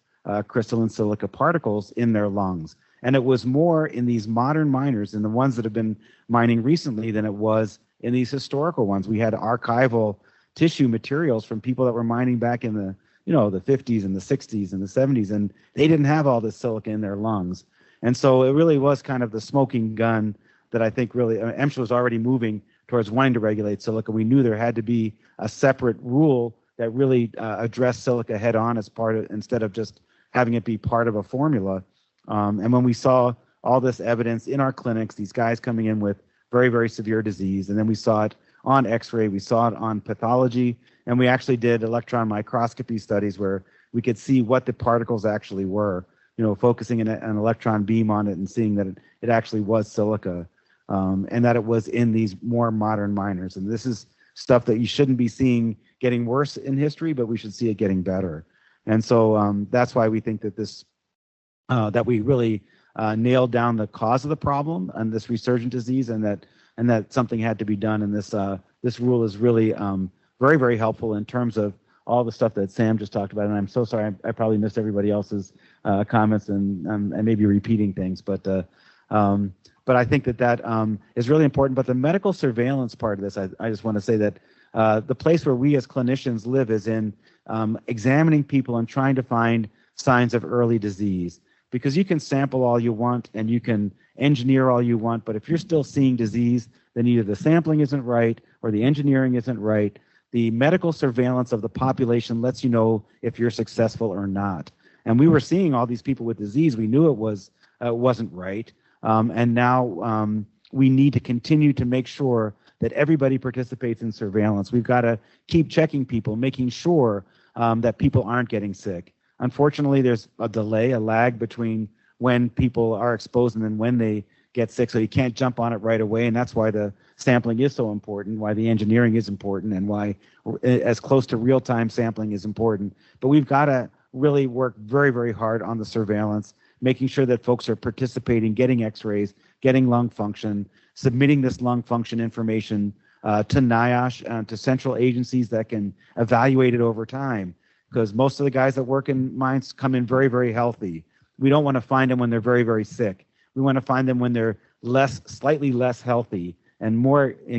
crystalline silica particles in their lungs. And it was more in these modern miners, in the ones that have been mining recently, than it was in these historical ones. We had archival tissue materials from people that were mining back in the, the 50s and the 60s and the 70s, and they didn't have all this silica in their lungs. And so it really was kind of the smoking gun that I think really, MSHA was already moving towards wanting to regulate silica. We knew there had to be a separate rule that really addressed silica head on as part of, instead of just having it be part of a formula. And when we saw all this evidence in our clinics, these guys coming in with very, very severe disease, and then we saw it on X-ray, we saw it on pathology, and we actually did electron microscopy studies where we could see what the particles actually were, focusing an electron beam on it and seeing that it actually was silica, and that it was in these more modern miners. And this is stuff that you shouldn't be seeing getting worse in history, but we should see it getting better. And so that's why we think that this, that we really nailed down the cause of the problem and this resurgent disease, and that something had to be done. And this rule is really very, very helpful in terms of all the stuff that Sam just talked about. And I'm so sorry, I probably missed everybody else's comments and maybe repeating things, but I think that is really important. But the medical surveillance part of this, I just want to say that the place where we as clinicians live is in examining people and trying to find signs of early disease. Because you can sample all you want and you can engineer all you want, but if you're still seeing disease, then either the sampling isn't right or the engineering isn't right. The medical surveillance of the population lets you know if you're successful or not. And we were seeing all these people with disease. We knew it wasn't right. And now we need to continue to make sure that everybody participates in surveillance. We've got to keep checking people, making sure that people aren't getting sick. Unfortunately, there's a delay, a lag between when people are exposed and then when they get sick, so you can't jump on it right away, and that's why the sampling is so important, why the engineering is important, and why as close to real-time sampling is important. But we've got to really work very, very hard on the surveillance, making sure that folks are participating, getting x-rays, getting lung function, submitting this lung function information to NIOSH, to central agencies that can evaluate it over time. Because most of the guys that work in mines come in very, very healthy. We don't want to find them when they're very, very sick. We want to find them when they're slightly less healthy and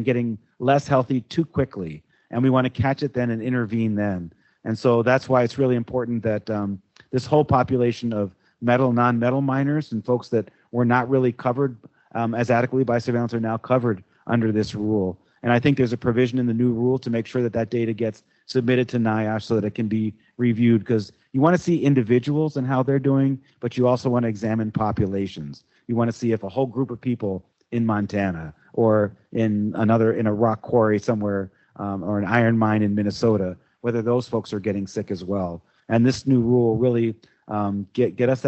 getting less healthy too quickly. And we want to catch it then and intervene then. And so that's why it's really important that this whole population of metal, non-metal miners and folks that were not really covered as adequately by surveillance are now covered under this rule. And I think there's a provision in the new rule to make sure that that data gets submitted to NIOSH so that it can be reviewed, because you want to see individuals and how they're doing, but you also want to examine populations. You want to see if a whole group of people in Montana or in a rock quarry somewhere or an iron mine in Minnesota, whether those folks are getting sick as well. And this new rule will really get us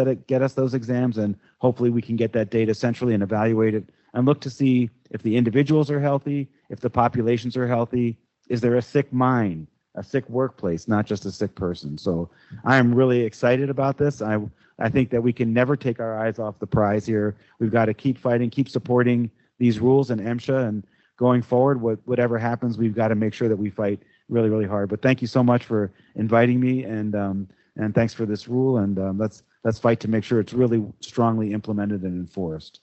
those exams, and hopefully we can get that data centrally and evaluate it and look to see if the individuals are healthy, if the populations are healthy. Is there a sick mine, a sick workplace, not just a sick person? So I am really excited about this. I think that we can never take our eyes off the prize here. We've got to keep fighting, keep supporting these rules and MSHA, and going forward, whatever happens, we've got to make sure that we fight really, really hard. But thank you so much for inviting me, and thanks for this rule, and let's fight to make sure it's really strongly implemented and enforced.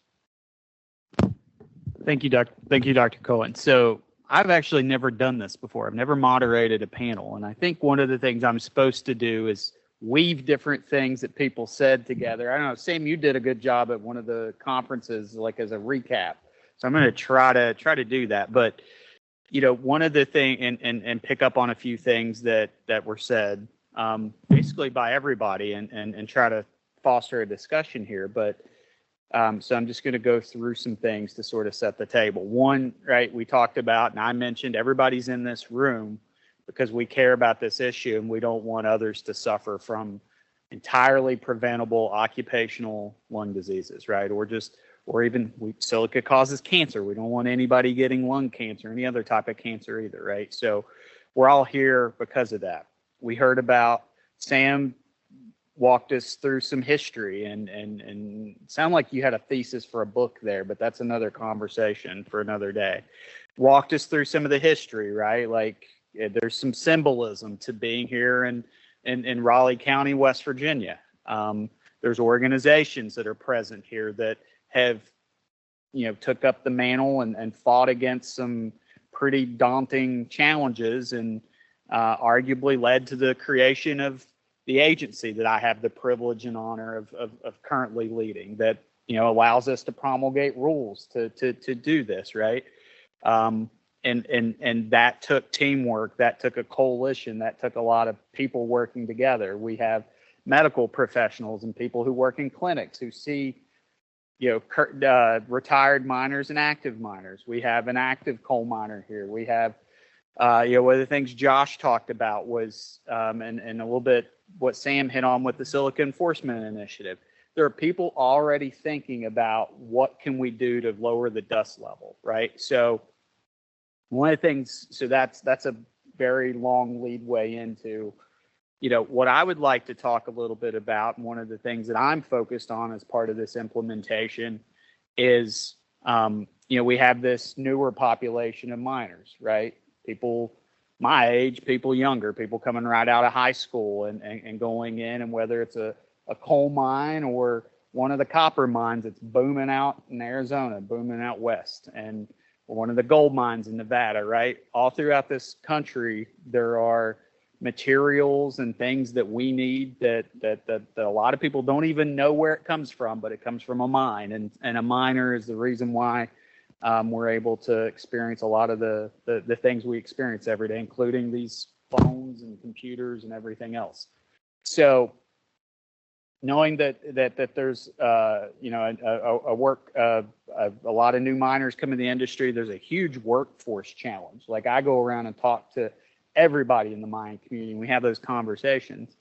Thank you, Dr. Cohen. So I've actually never done this before. I've never moderated a panel. And I think one of the things I'm supposed to do is weave different things that people said together. I don't know, Sam, you did a good job at one of the conferences, like as a recap. So I'm going to try to do that. But, one of the things, and pick up on a few things that were said, basically by everybody, and try to foster a discussion here. But so I'm just going to go through some things to sort of set the table. One, right, we talked about, and I mentioned, everybody's in this room because we care about this issue and we don't want others to suffer from entirely preventable occupational lung diseases, right? Or just or even silica causes cancer. We don't want anybody getting lung cancer, any other type of cancer either, right? So we're all here because of that. We heard about Sam walked us through some history and sound like you had a thesis for a book there, but that's another conversation for another day. Walked us through some of the history, right? Like there's some symbolism to being here in Raleigh County, West Virginia. There's organizations that are present here that have, took up the mantle and fought against some pretty daunting challenges and arguably led to the creation of the agency that I have the privilege and honor of currently leading, that allows us to promulgate rules to do this, right? And that took teamwork, that took a coalition, that took a lot of people working together. We have medical professionals and people who work in clinics who see retired miners and active miners. We have an active coal miner here. We have one of the things Josh talked about was, and a little bit what Sam hit on with the Silica Enforcement Initiative. There are people already thinking about what can we do to lower the dust level, right? So one of the things, so that's a very long lead way into, what I would like to talk a little bit about. And one of the things that I'm focused on as part of this implementation is, we have this newer population of miners, right? People my age, people younger, people coming right out of high school and going in, and whether it's a coal mine or one of the copper mines that's booming out in Arizona, booming out west, and one of the gold mines in Nevada, right? All throughout this country, there are materials and things that we need that a lot of people don't even know where it comes from, but it comes from a mine, and a miner is the reason why we're able to experience a lot of the things we experience every day, including these phones and computers and everything else. So knowing that there's a lot of new miners come in the industry, there's a huge workforce challenge. Like I go around and talk to everybody in the mining community, and we have those conversations,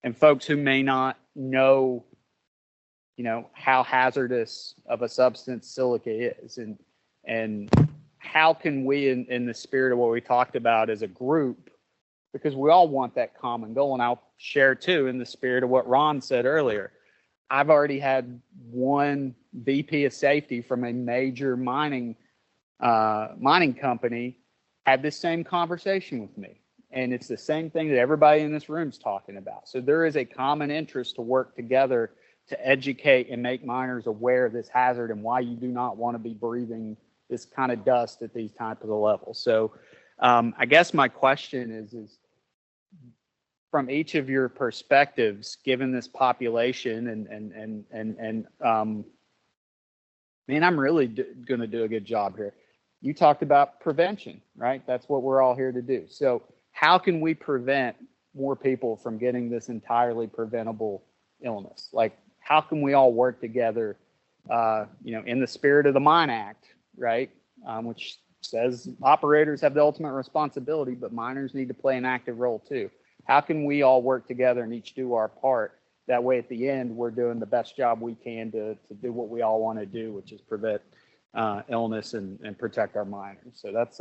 and folks who may not know, how hazardous of a substance silica is, and how can we, in the spirit of what we talked about as a group, because we all want that common goal. And I'll share too, in the spirit of what Ron said earlier, I've already had one VP of safety from a major mining company had this same conversation with me. And it's the same thing that everybody in this room is talking about. So there is a common interest to work together to educate and make miners aware of this hazard and why you do not want to be breathing this kind of dust at these types of levels. So I guess my question is from each of your perspectives, given this population and man, I'm really going to do a good job here. You talked about prevention, right? That's what we're all here to do. So how can we prevent more people from getting this entirely preventable illness? Like, how can we all work together, in the spirit of the Mine Act, right? Which says operators have the ultimate responsibility, but miners need to play an active role too. How can we all work together and each do our part? That way, at the end, we're doing the best job we can to do what we all want to do, which is prevent illness and protect our miners. So that's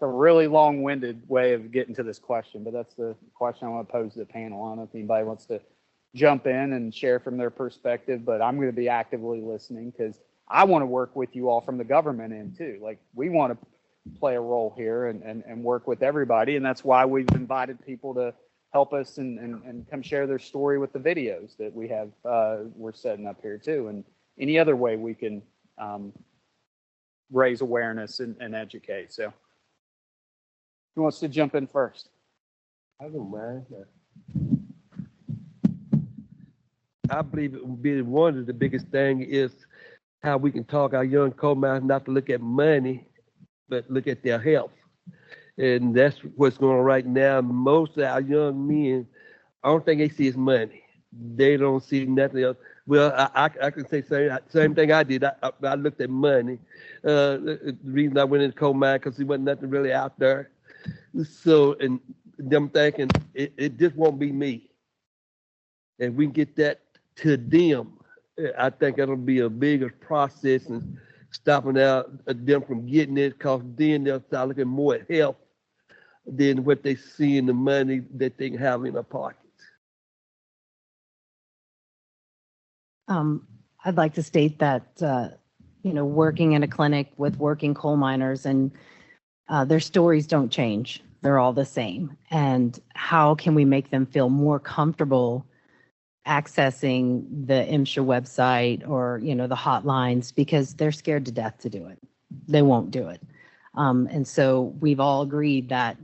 a really long-winded way of getting to this question, but that's the question I want to pose to the panel. I don't know if anybody wants to jump in and share from their perspective, but I'm going to be actively listening because I want to work with you all from the government end too. Like, we want to play a role here and work with everybody, and that's why we've invited people to help us and come share their story with the videos that we have we're setting up here too, and any other way we can raise awareness and educate. So who wants to jump in first? I don't mind. I believe it would be one of the biggest thing is how we can talk our young coal miners not to look at money, but look at their health. And that's what's going on right now. Most of our young men, I don't think they see is money. They don't see nothing else. Well, I can say same thing I did. I looked at money. The reason I went into coal mine because there wasn't nothing really out there. So, and them thinking it just won't be me. And we can get that to them I think that'll be a bigger process and stopping out them from getting it, because then they'll start looking more at health than what they see in the money that they have in their pockets. I'd like to state that, working in a clinic with working coal miners, and their stories don't change. They're all the same. And how can we make them feel more comfortable accessing the MSHA website or, the hotlines, because they're scared to death to do it. They won't do it. And so we've all agreed that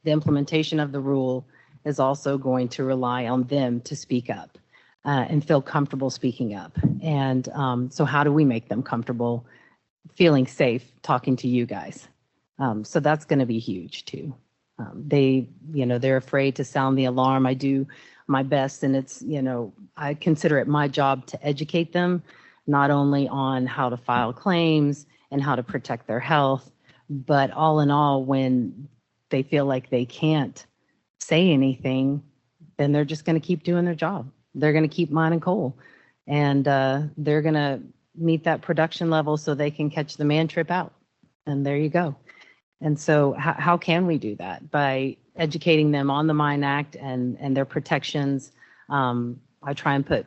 the implementation of the rule is also going to rely on them to speak up and feel comfortable speaking up. And so how do we make them comfortable feeling safe talking to you guys? So that's going to be huge too. They're afraid to sound the alarm. I do my best, and it's, I consider it my job to educate them, not only on how to file claims and how to protect their health, but all in all, when they feel like they can't say anything, then they're just going to keep doing their job. They're going to keep mining coal, and they're going to meet that production level so they can catch the man trip out. And there you go. And so how can we do that? By educating them on the Mine Act and their protections. I try and put,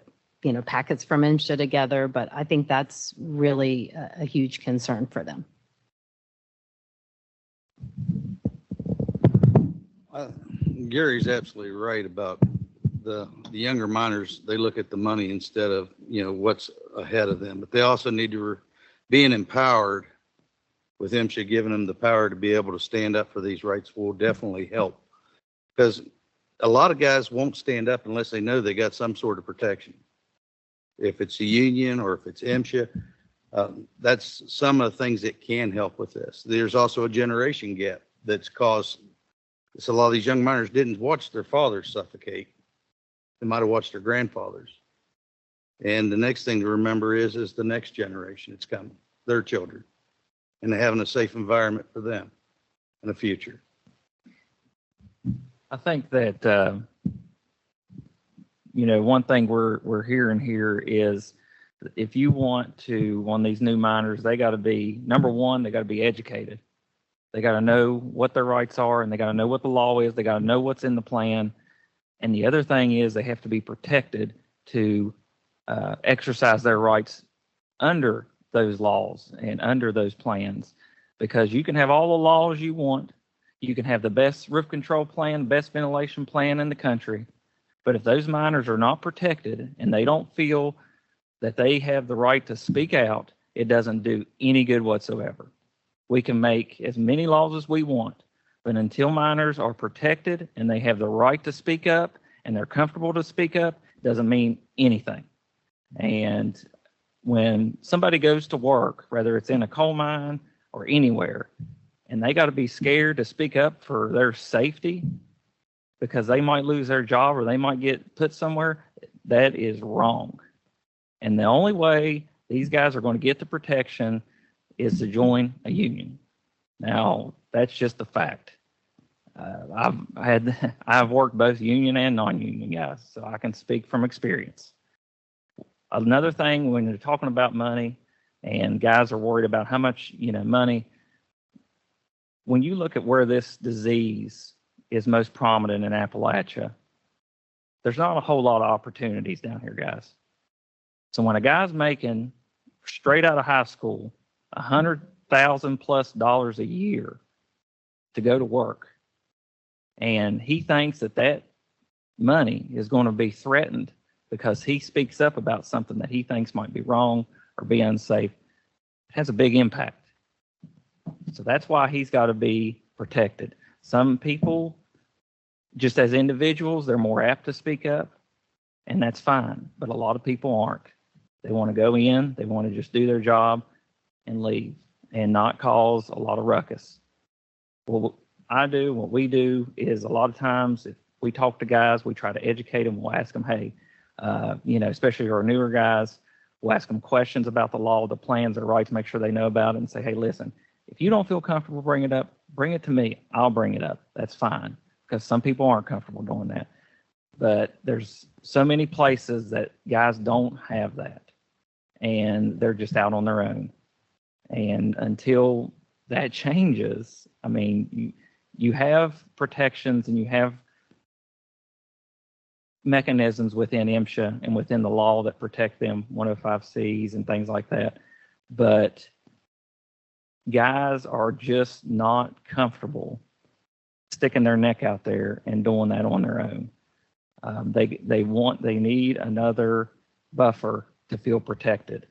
packets from MSHA together, but I think that's really a huge concern for them. Gary's absolutely right about the younger miners. They look at the money instead of, what's ahead of them, but they also need to being empowered with MSHA giving them the power to be able to stand up for these rights will definitely help, because a lot of guys won't stand up unless they know they got some sort of protection. If it's a union or if it's MSHA, that's some of the things that can help with this. There's also a generation gap that's caused. So a lot of these young miners didn't watch their fathers suffocate. They might have watched their grandfathers. And the next thing to remember is the next generation. It's coming, their children, and having a safe environment for them in the future. I think that, one thing we're hearing here is if you want to, on these new miners, they got to be, number one, they got to be educated. They got to know what their rights are, and they got to know what the law is. They got to know what's in the plan. And the other thing is they have to be protected to exercise their rights under those laws and under those plans, because you can have all the laws you want. You can have the best roof control plan, best ventilation plan in the country. But if those miners are not protected and they don't feel that they have the right to speak out, it doesn't do any good whatsoever. We can make as many laws as we want, but until miners are protected and they have the right to speak up and they're comfortable to speak up, doesn't mean anything. And when somebody goes to work, whether it's in a coal mine or anywhere, and they got to be scared to speak up for their safety because they might lose their job or they might get put somewhere, that is wrong. And the only way these guys are going to get the protection is to join a union. Now, that's just a fact. I've worked both union and non-union guys, so I can speak from experience. Another thing, when you're talking about money and guys are worried about how much, money, when you look at where this disease is most prominent in Appalachia, there's not a whole lot of opportunities down here, guys. So when a guy's making straight out of high school $100,000+ a year to go to work, and he thinks that money is going to be threatened because he speaks up about something that he thinks might be wrong or be unsafe, it has a big impact. So that's why he's got to be protected. Some people, just as individuals, they're more apt to speak up, and that's fine. But a lot of people aren't. They want to go in, they want to just do their job and leave and not cause a lot of ruckus. What we do is a lot of times if we talk to guys, we try to educate them. We'll ask them, hey, especially our newer guys, we'll ask them questions about the law, the plans, their rights, make sure they know about it, and say, hey, listen, if you don't feel comfortable bringing it up, bring it to me. I'll bring it up. That's fine, because some people aren't comfortable doing that. But there's so many places that guys don't have that. and they're just out on their own. And until that changes, I mean, you have protections and you have mechanisms within MSHA and within the law that protect them, 105Cs and things like that. But guys are just not comfortable sticking their neck out there and doing that on their own. They need another buffer to feel protected,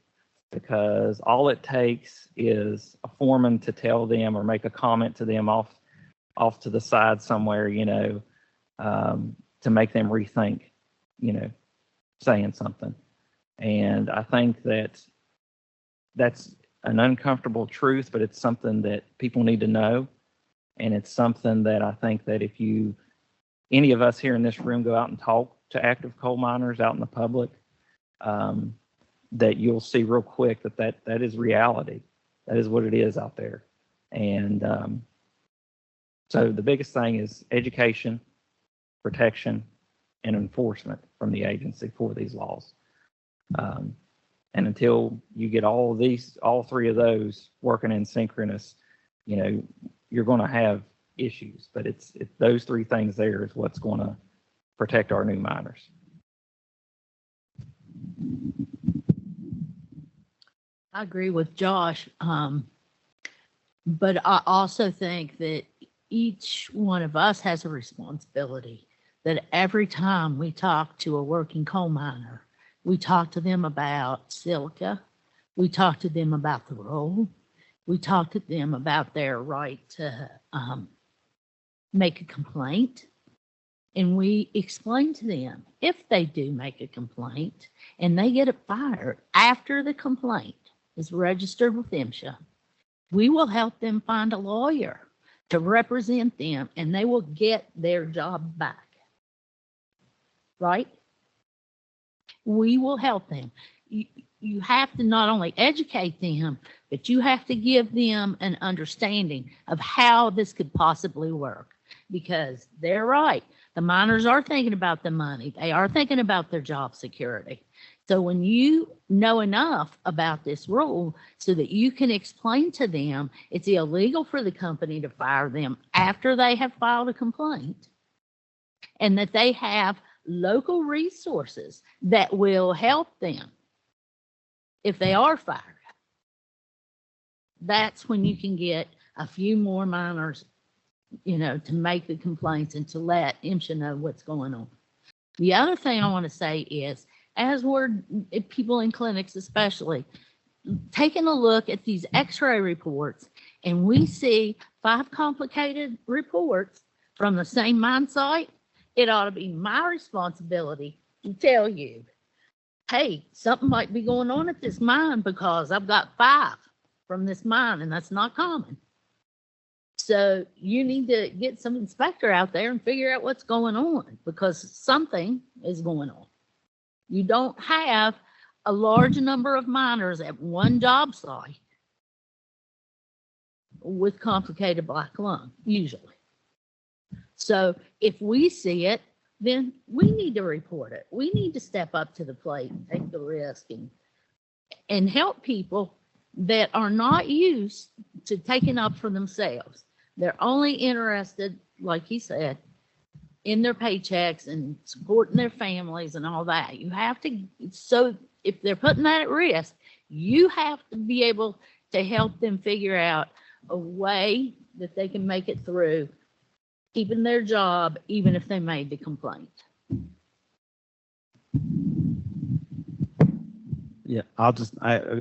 because all it takes is a foreman to tell them or make a comment to them off to the side somewhere, to make them rethink, saying something. And I think that's an uncomfortable truth, but it's something that people need to know. And it's something that I think that if any of us here in this room go out and talk to active coal miners out in the public, that you'll see real quick that is reality. That is what it is out there. And so the biggest thing is education, protection, and enforcement from the agency for these laws. And until you get all three of those working in synchronous, you're going to have issues. But it's those three things there is what's going to protect our new miners. I agree with Josh, but I also think that each one of us has a responsibility that every time we talk to a working coal miner, we talk to them about Silica, we talk to them about the role, we talk to them about their right to make a complaint, and we explain to them if they do make a complaint and they get it fired after the complaint is registered with MSHA, we will help them find a lawyer to represent them, and they will get their job back. Right? We will help them. You have to not only educate them, but you have to give them an understanding of how this could possibly work, because they're right. The miners are thinking about the money. They are thinking about their job security. So when you know enough about this rule so that you can explain to them it's illegal for the company to fire them after they have filed a complaint, and that they have local resources that will help them if they are fired, that's when you can get a few more miners, to make the complaints and to let MSHA know what's going on. The other thing I want to say is, as we're people in clinics especially, taking a look at these x-ray reports, and we see 5 complicated reports from the same mine site, it ought to be my responsibility to tell you, hey, something might be going on at this mine because I've got 5 from this mine, and that's not common. So you need to get some inspector out there and figure out what's going on, because something is going on. You don't have a large number of miners at one job site with complicated black lung, usually. So if we see it, then we need to report it. We need to step up to the plate and take the risk and help people that are not used to taking up for themselves. They're only interested, like he said, in their paychecks and supporting their families and all that. You have to, so if they're putting that at risk, you have to be able to help them figure out a way that they can make it through keeping their job, even if they made the complaint. Yeah,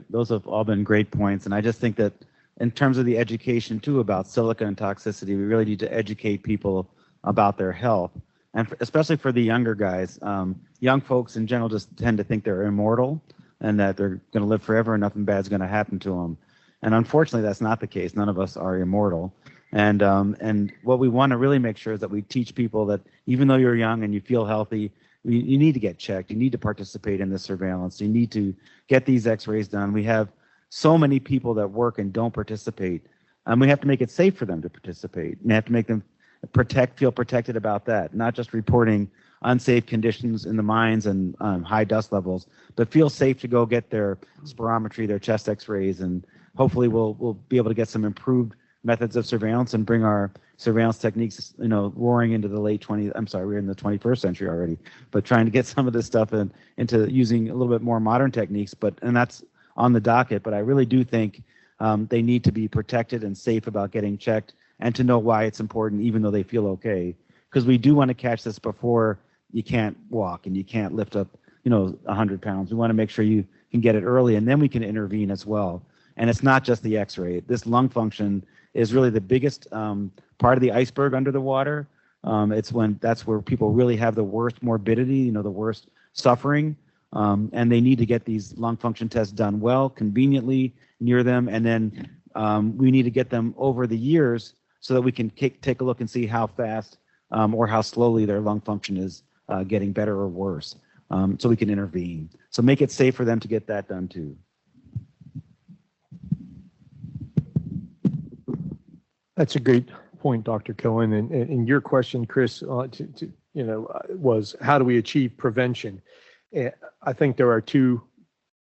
those have all been great points. And I just think that in terms of the education too about silica and toxicity, we really need to educate people about their health. And especially for the younger guys, young folks in general just tend to think they're immortal and that they're going to live forever and nothing bad's going to happen to them. And unfortunately, that's not the case. None of us are immortal. And what we want to really make sure is that we teach people that even though you're young and you feel healthy, you need to get checked. You need to participate in this surveillance. You need to get these x-rays done. We have so many people that work and don't participate. And we have to make it safe for them to participate. And have to make them feel protected about that, not just reporting unsafe conditions in the mines and high dust levels, but feel safe to go get their spirometry, their chest X-rays, and hopefully we'll be able to get some improved methods of surveillance and bring our surveillance techniques, roaring into the late 20th. I'm sorry, we're in the 21st century already, but trying to get some of this stuff into using a little bit more modern techniques. And that's on the docket. But I really do think they need to be protected and safe about getting checked, and to know why it's important, even though they feel okay, because we do want to catch this before you can't walk and you can't lift up 100 pounds. We want to make sure you can get it early, and then we can intervene as well. And it's not just the X-ray. This lung function is really the biggest part of the iceberg under the water. That's where people really have the worst morbidity, the worst suffering, and they need to get these lung function tests done well, conveniently near them, and then we need to get them over the years so that we can take a look and see how fast or how slowly their lung function is getting better or worse, so we can intervene. So make it safe for them to get that done too. That's a great point, Dr. Cohen. And your question, Chris, was how do we achieve prevention? I think there are two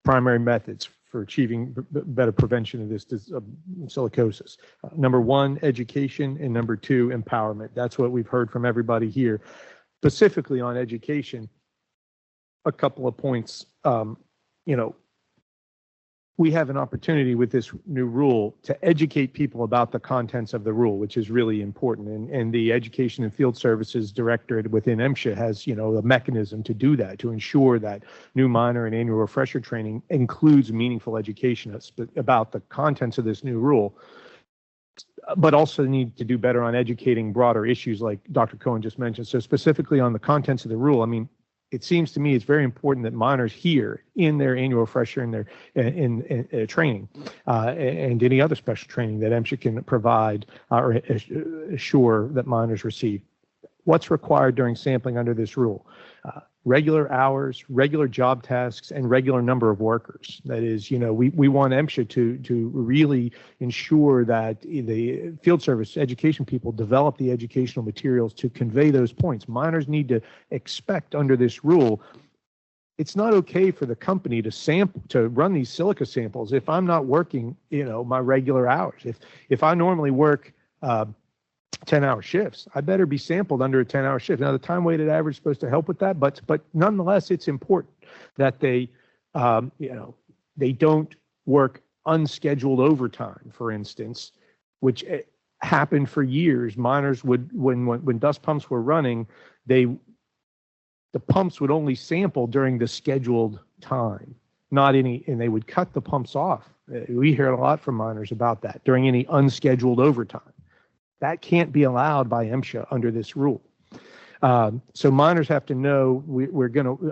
primary methods for achieving better prevention of this silicosis. Number one, education, and number two, empowerment. That's what we've heard from everybody here. Specifically on education, a couple of points. We have an opportunity with this new rule to educate people about the contents of the rule, which is really important. And the Education and Field Services Directorate within MSHA has, a mechanism to do that, to ensure that new miner and annual refresher training includes meaningful education about the contents of this new rule, but also need to do better on educating broader issues like Dr. Cohen just mentioned. So specifically on the contents of the rule, it seems to me it's very important that miners hear in their annual refresher and their in training and any other special training that MSHA can provide or assure that miners receive. What's required during sampling under this rule? Regular hours, regular job tasks, and regular number of workers. That is, we want MSHA to really ensure that the field service education people develop the educational materials to convey those points. Miners need to expect under this rule, it's not okay for the company to run these silica samples if I'm not working, my regular hours. If I normally work 10-hour shifts, I better be sampled under a 10-hour shift. Now, the time-weighted average is supposed to help with that, but nonetheless, it's important that they don't work unscheduled overtime, for instance, which happened for years. Miners would, when dust pumps were running, the pumps would only sample during the scheduled time, and they would cut the pumps off. We hear a lot from miners about that during any unscheduled overtime. That can't be allowed by MSHA under this rule. So miners have to know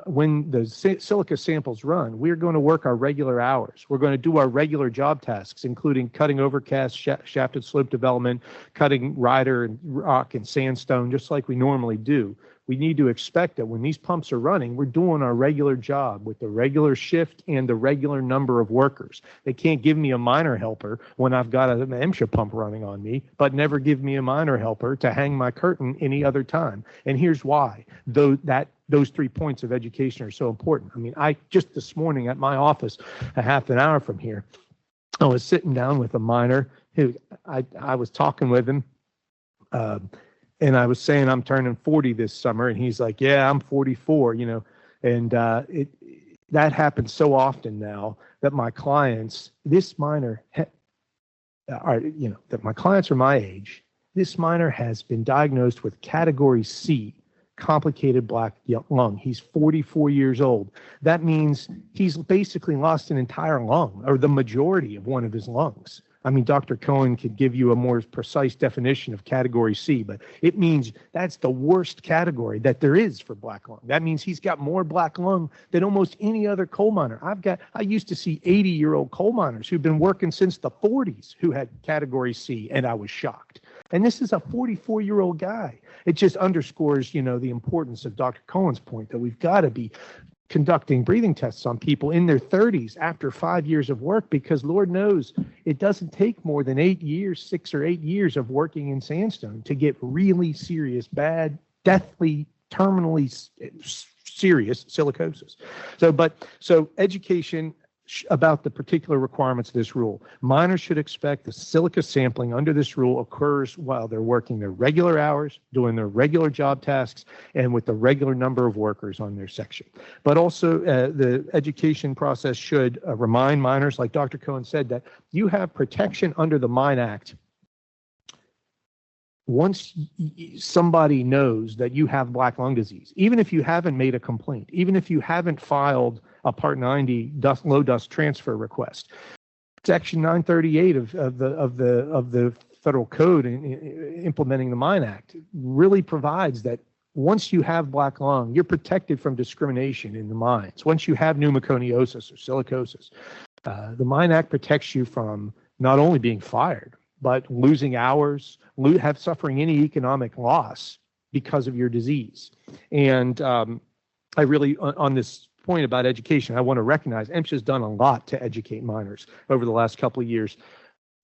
when the silica samples run, we're going to work our regular hours. We're going to do our regular job tasks, including cutting overcast, shafted slope development, cutting rider and rock and sandstone, just like we normally do. We need to expect that when these pumps are running, we're doing our regular job with the regular shift and the regular number of workers. They can't give me a miner helper when I've got an MSHA pump running on me, but never give me a miner helper to hang my curtain any other time. And here's why. Those 3 points of education are so important. I just this morning at my office, a half an hour from here, I was sitting down with a miner who I was talking with him. And I was saying I'm turning 40 this summer, and he's like, "Yeah, I'm 44." And that happens so often now that my clients, that my clients are my age. This miner has been diagnosed with category C, complicated black lung. He's 44 years old. That means he's basically lost an entire lung, or the majority of one of his lungs. Dr. Cohen could give you a more precise definition of category C, but it means that's the worst category that there is for black lung. That means he's got more black lung than almost any other coal miner. I used to see 80-year-old coal miners who've been working since the 40s who had category C, and I was shocked. And this is a 44-year-old guy. It just underscores, the importance of Dr. Cohen's point that we've got to be conducting breathing tests on people in their 30s after 5 years of work, because Lord knows it doesn't take more than 6 or 8 years of working in sandstone to get really serious, bad, deathly terminally serious silicosis. So education about the particular requirements of this rule. Miners should expect the silica sampling under this rule occurs while they're working their regular hours, doing their regular job tasks, and with the regular number of workers on their section. But also the education process should remind miners, like Dr. Cohen said, that you have protection under the Mine Act. Once somebody knows that you have black lung disease, even if you haven't made a complaint, even if you haven't filed a Part 90 low dust transfer request, Section 938 of the federal code implementing the Mine Act really provides that once you have black lung, you're protected from discrimination in the mines. Once you have pneumoconiosis or silicosis, the Mine Act protects you from not only being fired, but losing hours, suffering any economic loss because of your disease. And I really, on this point about education, I want to recognize MSHA has done a lot to educate miners over the last couple of years.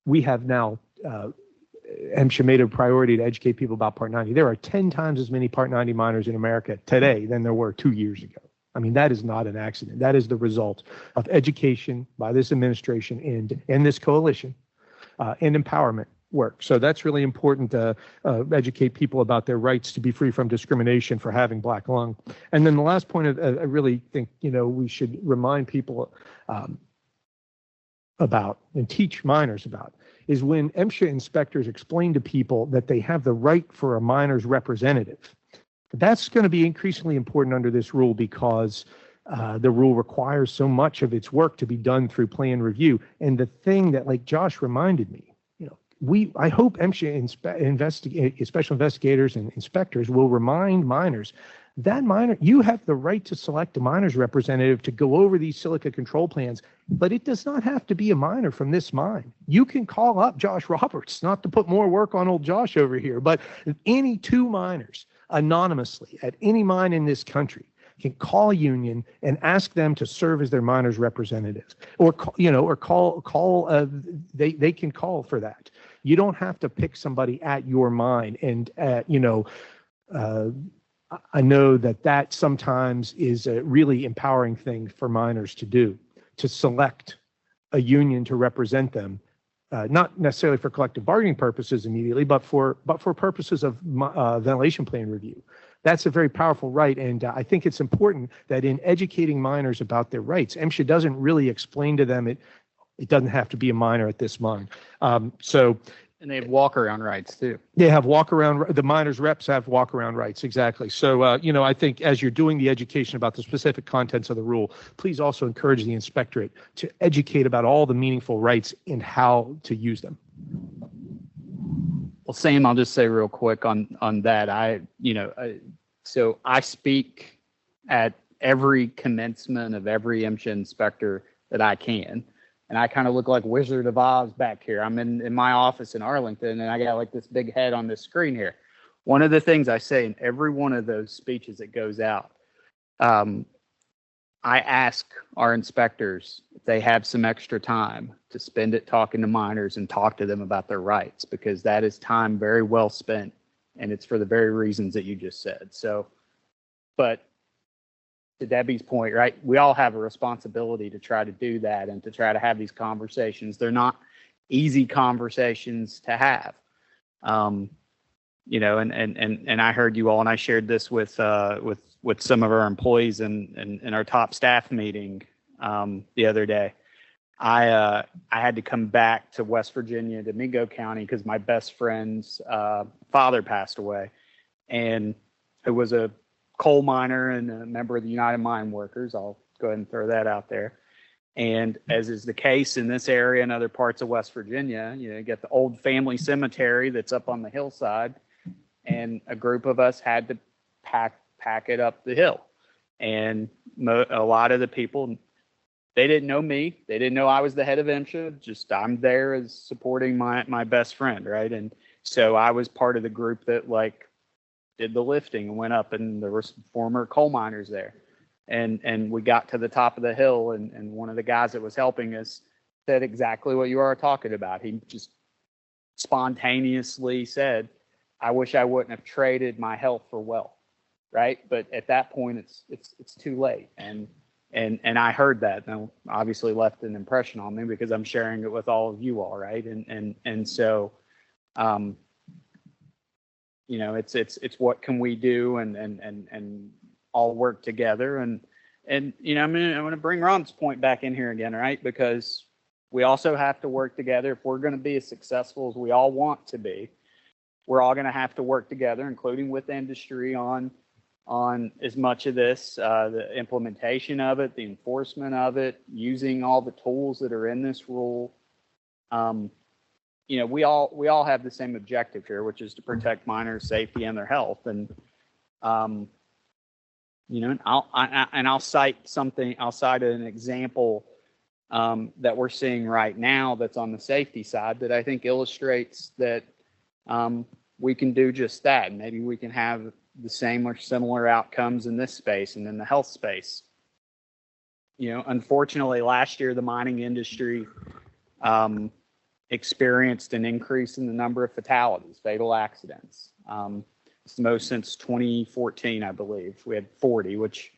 We have now, MSHA made a priority to educate people about Part 90. There are 10 times as many Part 90 miners in America today than there were 2 years ago. I mean, that is not an accident. That is the result of education by this administration and this coalition. And empowerment work. So that's really important to educate people about their rights to be free from discrimination for having black lung. And then the last point I really think, we should remind people about and teach miners about is when MSHA inspectors explain to people that they have the right for a miner's representative. That's going to be increasingly important under this rule because the rule requires so much of its work to be done through plan review. And the thing that, like Josh reminded me, I hope MSHA special investigators and inspectors will remind miners that you have the right to select a miner's representative to go over these silica control plans, but it does not have to be a miner from this mine. You can call up Josh Roberts, not to put more work on old Josh over here, but any 2 miners anonymously at any mine in this country can call a union and ask them to serve as their miner's representative, or they can call for that. You don't have to pick somebody at your mine. And, I know that sometimes is a really empowering thing for miners to do, to select a union to represent them, not necessarily for collective bargaining purposes immediately, but for purposes of ventilation plan review. That's a very powerful right, and I think it's important that in educating miners about their rights, MSHA doesn't really explain to them it doesn't have to be a miner at this mine. And they have walk-around rights too. They have walk-around. The miners' reps have walk-around rights, exactly. So I think as you're doing the education about the specific contents of the rule, please also encourage the inspectorate to educate about all the meaningful rights and how to use them. Well, Sam, I'll just say real quick on that. So I speak at every commencement of every MSHA inspector that I can. And I kind of look like Wizard of Oz back here. I'm in my office in Arlington, and I got like this big head on this screen here. One of the things I say in every one of those speeches that goes out, I ask our inspectors if they have some extra time to spend it talking to miners and talk to them about their rights, because that is time very well spent, and it's for the very reasons that you just said. So, but to Debbie's point, right, we all have a responsibility to try to do that and to try to have these conversations. They're not easy conversations to have. And I heard you all, and I shared this with some of our employees in our top staff meeting the other day. I had to come back to West Virginia, Domingo County, because my best friend's father passed away, and it was a coal miner and a member of the United Mine Workers. I'll go ahead and throw that out there. And as is the case in this area and other parts of West Virginia, you get the old family cemetery that's up on the hillside, and a group of us had to pack it up the hill. And a lot of the people, they didn't know me. They didn't know I was the head of MSHA. Just I'm there as supporting my best friend, right? And so I was part of the group that did the lifting and went up, and there were some former coal miners there. And we got to the top of the hill, and one of the guys that was helping us said exactly what you are talking about. He just spontaneously said, I wish I wouldn't have traded my health for wealth. right? But at that point, it's too late. And I heard that, and obviously left an impression on me because I'm sharing it with all of you all, right? And so, you know, it's what can we do and all work together. And you know, I'm gonna bring Ron's point back in here again, right? Because we also have to work together if we're going to be as successful as we all want to be. We're all going to have to work together, including with industry, on as much of this, the implementation of it, the enforcement of it, using all the tools that are in this rule. You know, we all have the same objective here, which is to protect miners' safety and their health. And you know, I'll cite an example that we're seeing right now that's on the safety side that I think illustrates that we can do just that. Maybe we can have the same or similar outcomes in this space and in the health space. You know, unfortunately, last year the mining industry experienced an increase in the number of fatalities, fatal accidents. It's the most since 2014, I believe. We had 40, which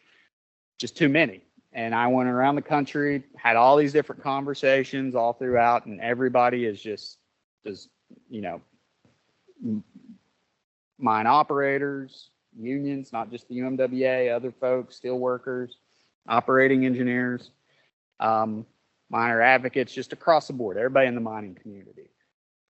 just too many. And I went around the country, had all these different conversations all throughout, and everybody is just, you know, mine operators, unions, not just the UMWA, other folks, steel workers, operating engineers, miner advocates, just across the board, everybody in the mining community.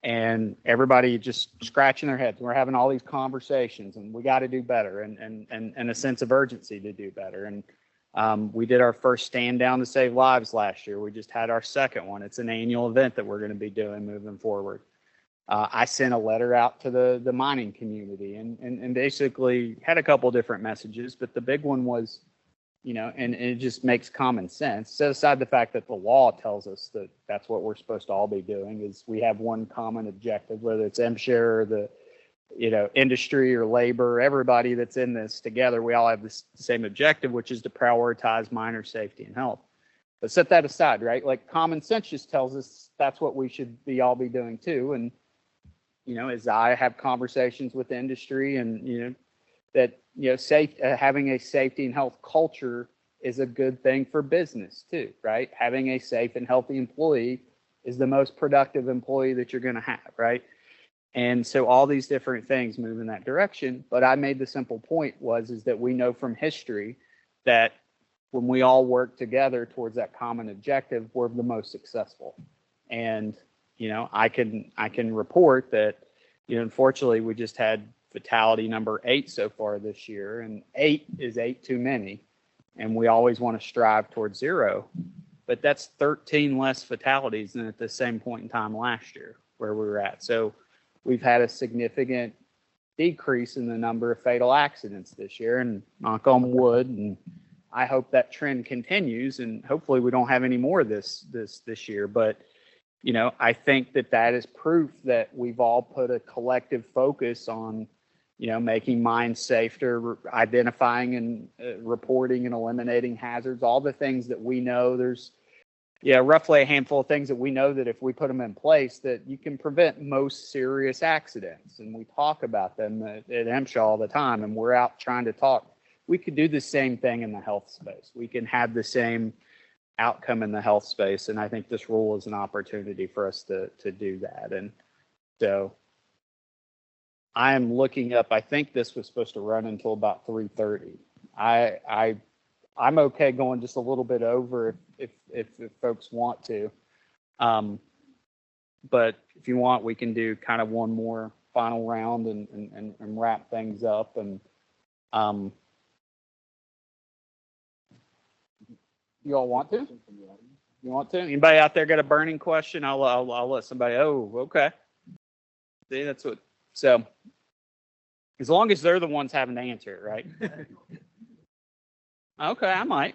And everybody just scratching their heads. We're having all these conversations, and we got to do better, and a sense of urgency to do better. And we did our first stand down to save lives last year. We just had our second one. It's an annual event that we're going to be doing moving forward. I sent a letter out to the mining community and basically had a couple different messages, but the big one was, you know, and it just makes common sense. Set aside the fact that the law tells us that that's what we're supposed to all be doing, is we have one common objective, whether it's MSHA or the, you know, industry or labor, everybody that's in this together, we all have this same objective, which is to prioritize miner safety and health. But set that aside, right? Like common sense just tells us that's what we should all be doing too. And, you know, as I have conversations with industry and, you know, that, you know, having a safety and health culture is a good thing for business too, right? Having a safe and healthy employee is the most productive employee that you're going to have, right? And so all these different things move in that direction. But I made the simple point is that we know from history that when we all work together towards that common objective, we're the most successful. And, you know, I can report that, you know, unfortunately, we just had fatality number 8 so far this year, and 8 is 8 too many. And we always want to strive towards 0, but that's 13 less fatalities than at the same point in time last year where we were at. So we've had a significant decrease in the number of fatal accidents this year, and knock on wood, and I hope that trend continues, and hopefully we don't have any more of this year. But you know, I think that is proof that we've all put a collective focus on, you know, making mines safer, identifying and reporting and eliminating hazards, all the things that we know. There's, yeah, roughly a handful of things that we know that if we put them in place, that you can prevent most serious accidents. And we talk about them at MSHA all the time, and we're out trying to talk. We could do the same thing in the health space. We can have the same outcome in the health space. And I think this rule is an opportunity for us to do that. And so I am looking up, I think this was supposed to run until about 3:30. I'm okay going just a little bit over if folks want to. But if you want, we can do kind of one more final round and wrap things up. And you all want to? You want to? Anybody out there got a burning question? I'll let somebody. Oh, okay. See, that's what. So, as long as they're the ones having to answer it, right? Okay, I might.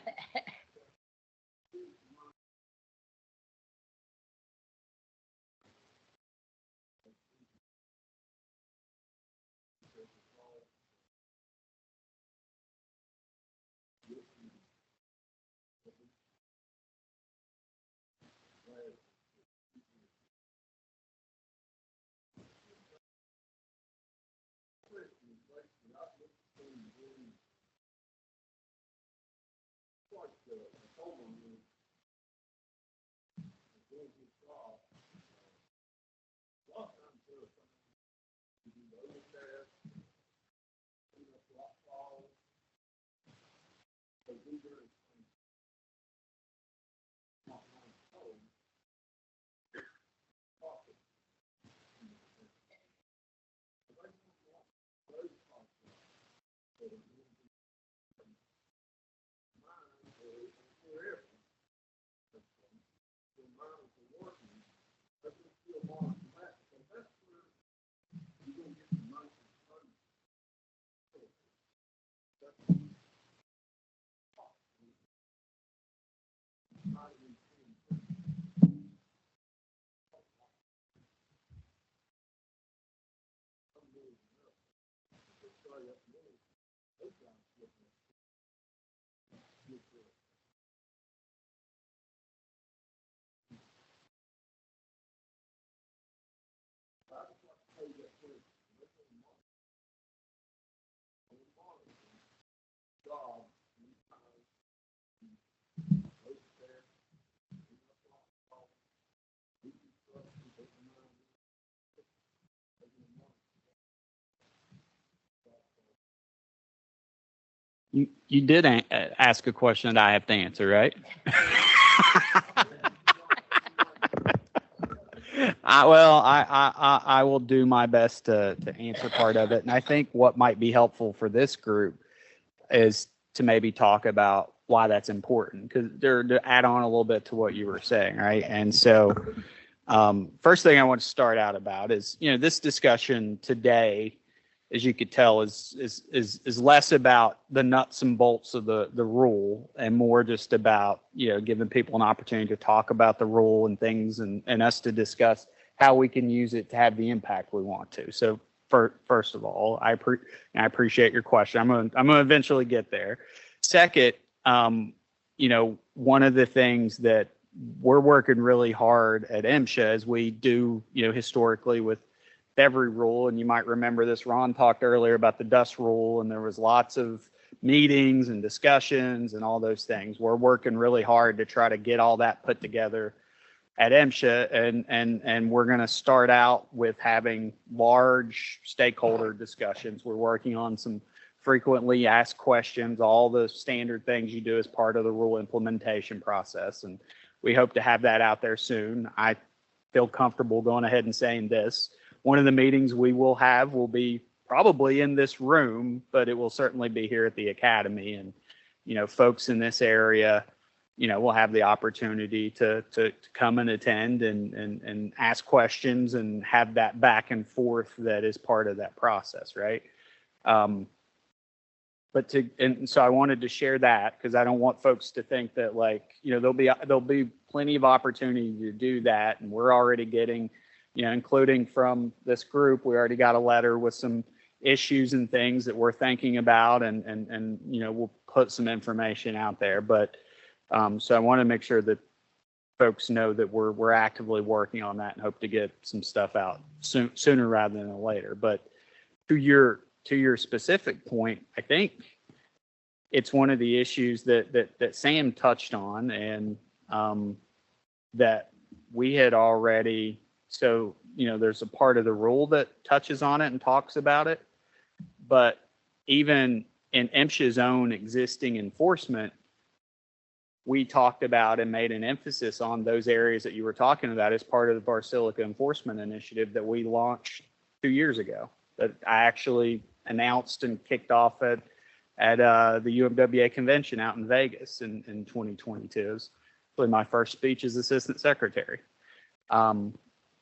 You did ask a question that I have to answer, right? I will do my best to answer part of it. And I think what might be helpful for this group is to maybe talk about why that's important, because they're to add on a little bit to what you were saying, right? And so first thing I want to start out about is, this discussion today, as you could tell, is less about the nuts and bolts of the rule and more just about, giving people an opportunity to talk about the rule and things, and us to discuss how we can use it to have the impact we want to. So first of all, I appreciate your question. I'm gonna eventually get there. Second, one of the things that we're working really hard at MSHA, as we do, historically with every rule, and you might remember this, Ron talked earlier about the dust rule, and there was lots of meetings and discussions and all those things. We're working really hard to try to get all that put together at MSHA, and we're going to start out with having large stakeholder discussions. We're working on some frequently asked questions, all the standard things you do as part of the rule implementation process, and we hope to have that out there soon. I feel comfortable going ahead and saying this. One of the meetings we will have will be probably in this room, but it will certainly be here at the Academy. And, folks in this area, will have the opportunity to come and attend and ask questions and have that back and forth that is part of that process, right? And so I wanted to share that, because I don't want folks to think that, there'll be plenty of opportunity to do that. And we're already getting, including from this group, we already got a letter with some issues and things that we're thinking about, and we'll put some information out there. But so I want to make sure that folks know that we're actively working on that and hope to get some stuff out sooner rather than later. But to your specific point, I think it's one of the issues that Sam touched on, and that we had already. So, there's a part of the rule that touches on it and talks about it, but even in MSHA's own existing enforcement, we talked about and made an emphasis on those areas that you were talking about as part of our Silica enforcement initiative that we launched 2 years ago, that I actually announced and kicked off at the UMWA convention out in Vegas in 2022. It was really my first speech as assistant secretary.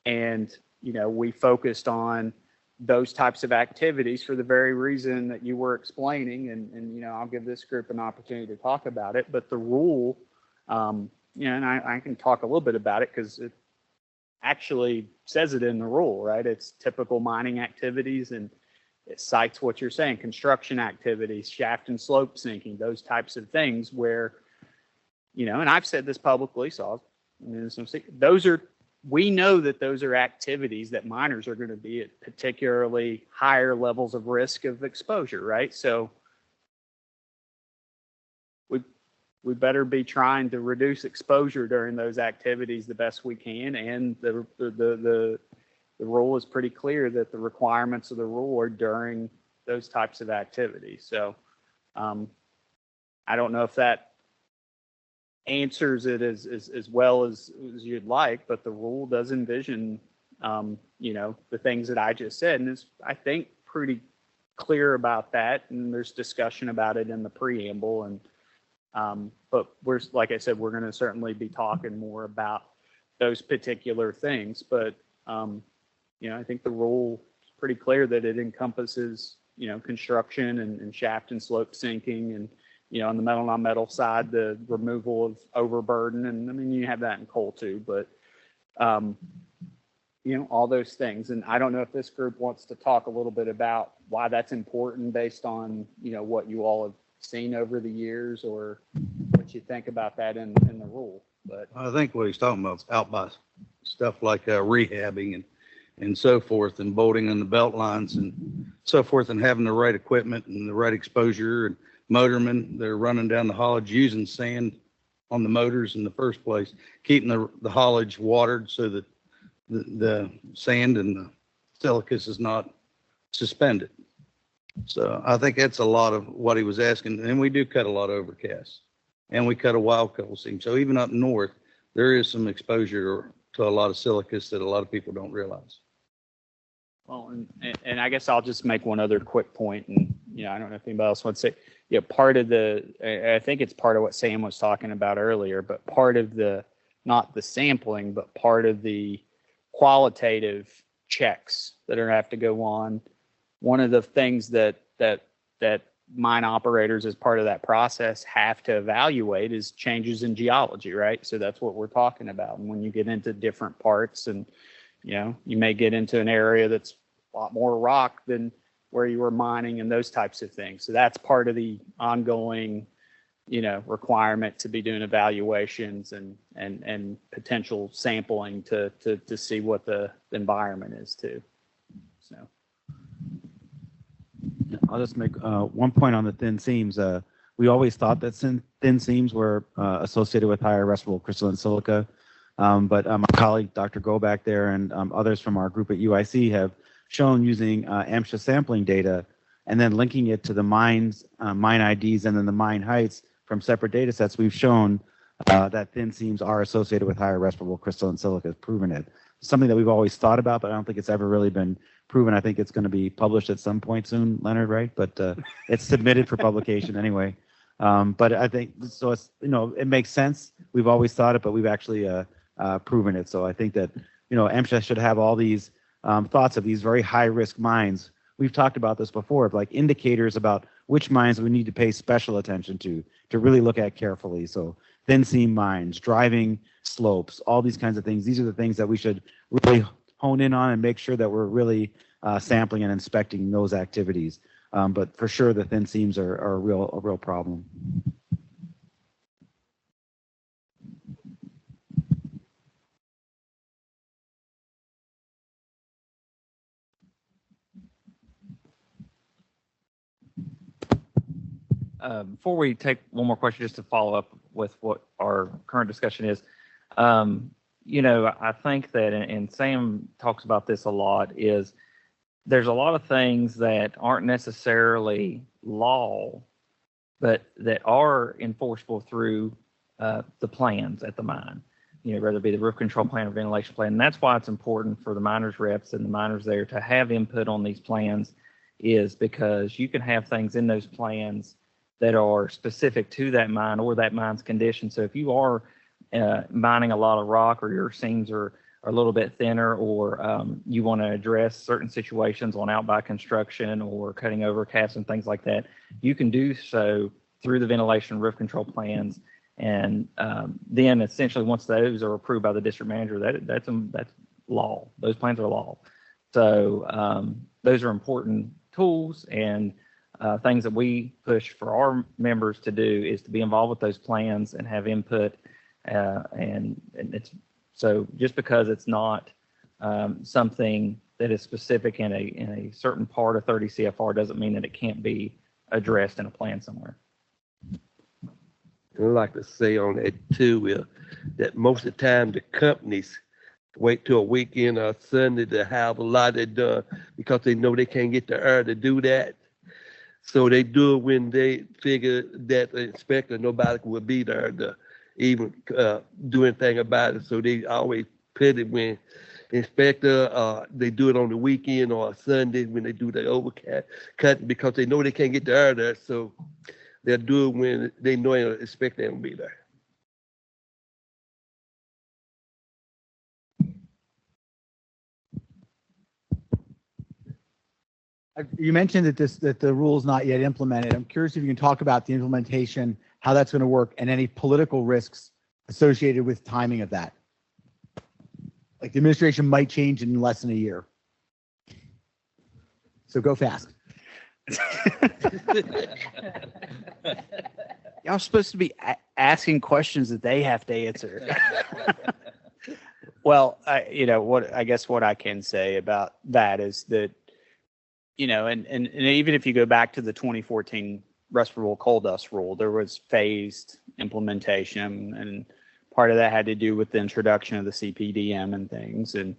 And, we focused on those types of activities for the very reason that you were explaining. And I'll give this group an opportunity to talk about it. But the rule, and I can talk a little bit about it because it actually says it in the rule, right? It's typical mining activities, and it cites what you're saying, construction activities, shaft and slope sinking, those types of things where, and I've said this publicly, so we know that those are activities that miners are going to be at particularly higher levels of risk of exposure, right? So we better be trying to reduce exposure during those activities the best we can. And the rule is pretty clear that the requirements of the rule are during those types of activities. So I don't know if that answers it as well as you'd like, but the rule does envision, the things that I just said, and it's, I think, pretty clear about that. And there's discussion about it in the preamble, and but we're, like I said, we're going to certainly be talking more about those particular things. But I think the rule is pretty clear that it encompasses, construction and shaft and slope sinking, and on the metal non-metal side, the removal of overburden. And I mean, you have that in coal too, but, all those things. And I don't know if this group wants to talk a little bit about why that's important based on, what you all have seen over the years, or what you think about that in the rule. But I think what he's talking about is out by stuff like rehabbing and so forth, and bolting in the belt lines and so forth, and having the right equipment and the right exposure, and motormen that are running down the haulage using sand on the motors in the first place, keeping the haulage watered so that the sand and the silicas is not suspended. So I think that's a lot of what he was asking. And we do cut a lot of overcast, and we cut a wild coal seam. So even up north, there is some exposure to a lot of silicas that a lot of people don't realize. Well, and I guess I'll just make one other quick point, and I don't know if anybody else wants to say, part of I think it's part of what Sam was talking about earlier, but part of not the sampling, but part of the qualitative checks that are have to go on. One of the things that mine operators, as part of that process, have to evaluate is changes in geology, right? So that's what we're talking about. And when you get into different parts, and you may get into an area that's a lot more rock than where you were mining, and those types of things. So that's part of the ongoing, requirement to be doing evaluations and potential sampling to see what the environment is too. So I'll just make one point on the thin seams. We always thought that thin seams were associated with higher respirable crystalline silica. But my colleague, Dr. Go back there, and others from our group at UIC have shown using AMSHA sampling data and then linking it to the mine IDs and then the mine heights from separate data sets, we've shown that thin seams are associated with higher respirable crystalline silica, proven it. Something that we've always thought about, but I don't think it's ever really been proven. I think it's going to be published at some point soon, Leonard, right? But it's submitted for publication anyway. But I think, so it's, it makes sense. We've always thought it, but we've actually proven it. So I think that, MSHA should have all these thoughts of these very high risk mines. We've talked about this before, of like indicators about which mines we need to pay special attention to really look at carefully. So thin seam mines, driving slopes, all these kinds of things. These are the things that we should really hone in on and make sure that we're really sampling and inspecting those activities. But for sure, the thin seams are a real problem. Before we take one more question, just to follow up with what our current discussion is, I think that, and Sam talks about this a lot, is there's a lot of things that aren't necessarily law, but that are enforceable through the plans at the mine, whether it be the roof control plan or ventilation plan. And that's why it's important for the miners reps and the miners there to have input on these plans, is because you can have things in those plans that are specific to that mine or that mine's condition. So if you are mining a lot of rock, or your seams are a little bit thinner, or you want to address certain situations on out by construction or cutting overcasts and things like that, you can do so through the ventilation roof control plans. And then essentially, once those are approved by the district manager, that's law. Those plans are law. So those are important tools, and things that we push for our members to do is to be involved with those plans and have input. And it's, so just because it's not something that is specific in a certain part of 30 CFR doesn't mean that it can't be addressed in a plan somewhere. I'd like to say on that too, that most of the time the companies wait till a weekend or Sunday to have a lot of done because they know they can't get the air to do that. So they do it when they figure that the inspector, nobody will be there to even do anything about it. So they always put it when inspector, they do it on the weekend or Sunday when they do the overcut because they know they can't get the air there. So they'll do it when they know the inspector won't be there. You mentioned that the rule is not yet implemented. I'm curious if you can talk about the implementation, how that's going to work, and any political risks associated with timing of that. Like the administration might change in less than a year. So go fast. Y'all supposed to be asking questions that they have to answer. Well, I guess what I can say about that is that, and even if you go back to the 2014 respirable coal dust rule, there was phased implementation, and part of that had to do with the introduction of the CPDM and things. And,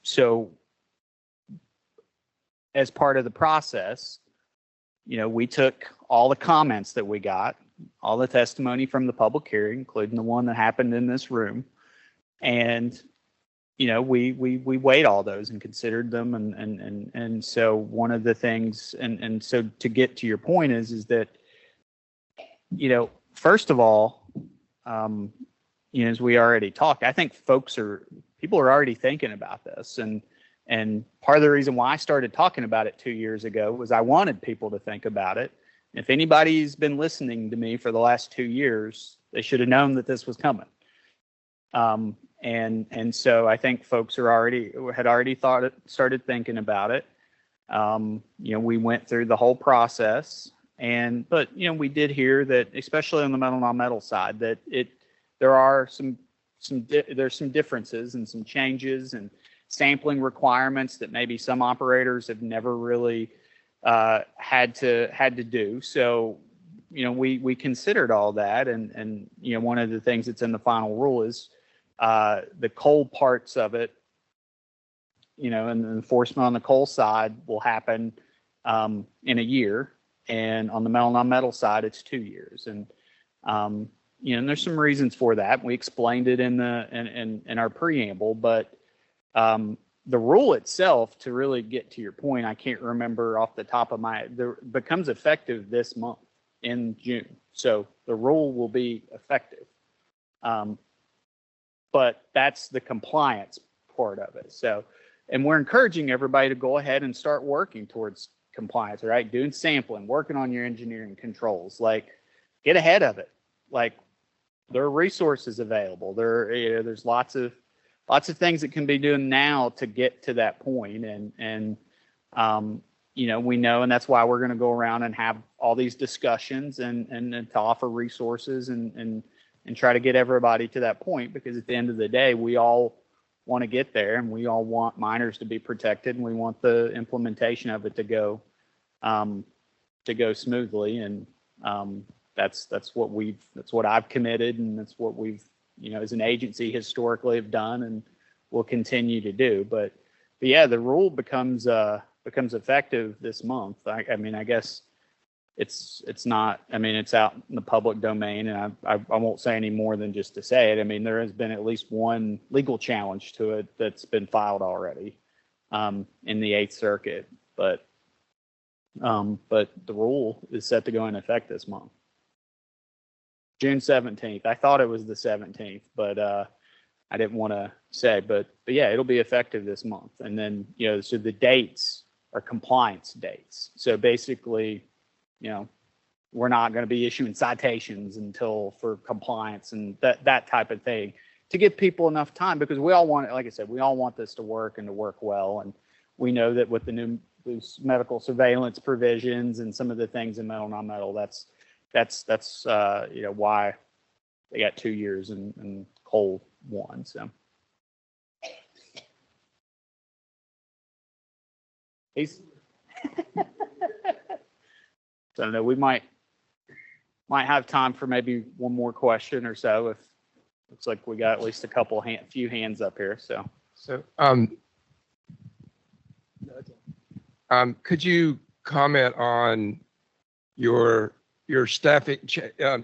so as part of the process, we took all the comments that we got, all the testimony from the public hearing, including the one that happened in this room, and we weighed all those and considered them, and so one of the things, and so to get to your point is that first of all, as we already talked, I think people are already thinking about this, and part of the reason why I started talking about it 2 years ago was I wanted people to think about it. If anybody's been listening to me for the last 2 years, they should have known that this was coming. And so I think folks had already started thinking about it. We went through the whole process, but we did hear that, especially on the metal non-metal side, that there's some differences and some changes and sampling requirements that maybe some operators have never really had to do. So we considered all that, and one of the things that's in the final rule is the coal parts of it, and the enforcement on the coal side will happen in a year, and on the metal non-metal side it's 2 years. And and there's some reasons for that. We explained it in our preamble, but the rule itself, to really get to your point, I can't remember off the top of my head, becomes effective this month in June. So the rule will be effective. But that's the compliance part of it. So, and we're encouraging everybody to go ahead and start working towards compliance, right? Doing sampling, working on your engineering controls, like get ahead of it. Like there are resources available. There's lots of things that can be doing now to get to that point. And we know, and that's why we're going to go around and have all these discussions and to offer resources and try to get everybody to that point, because at the end of the day, we all want to get there, and we all want miners to be protected, and we want the implementation of it to go smoothly. And that's what I've committed, and that's what we've, as an agency historically have done and will continue to do. But yeah, the rule becomes effective this month. I mean, I guess it's not, I mean, it's out in the public domain, and I won't say any more than just to say it. I mean, there has been at least one legal challenge to it that's been filed already in the 8th Circuit. But the rule is set to go in effect this month. June 17th. I thought it was the 17th, but I didn't want to say, but yeah, it'll be effective this month. And then, so the dates are compliance dates. So basically, we're not going to be issuing citations until for compliance and that type of thing, to give people enough time, because we all want, like I said, we all want this to work and to work well. And we know that with the new medical surveillance provisions and some of the things in metal non-metal, that's why they got 2 years and coal 1. So so I don't know, we might have time for maybe one more question or so. If looks like we got at least a few hands up here. So Could you comment on your staffing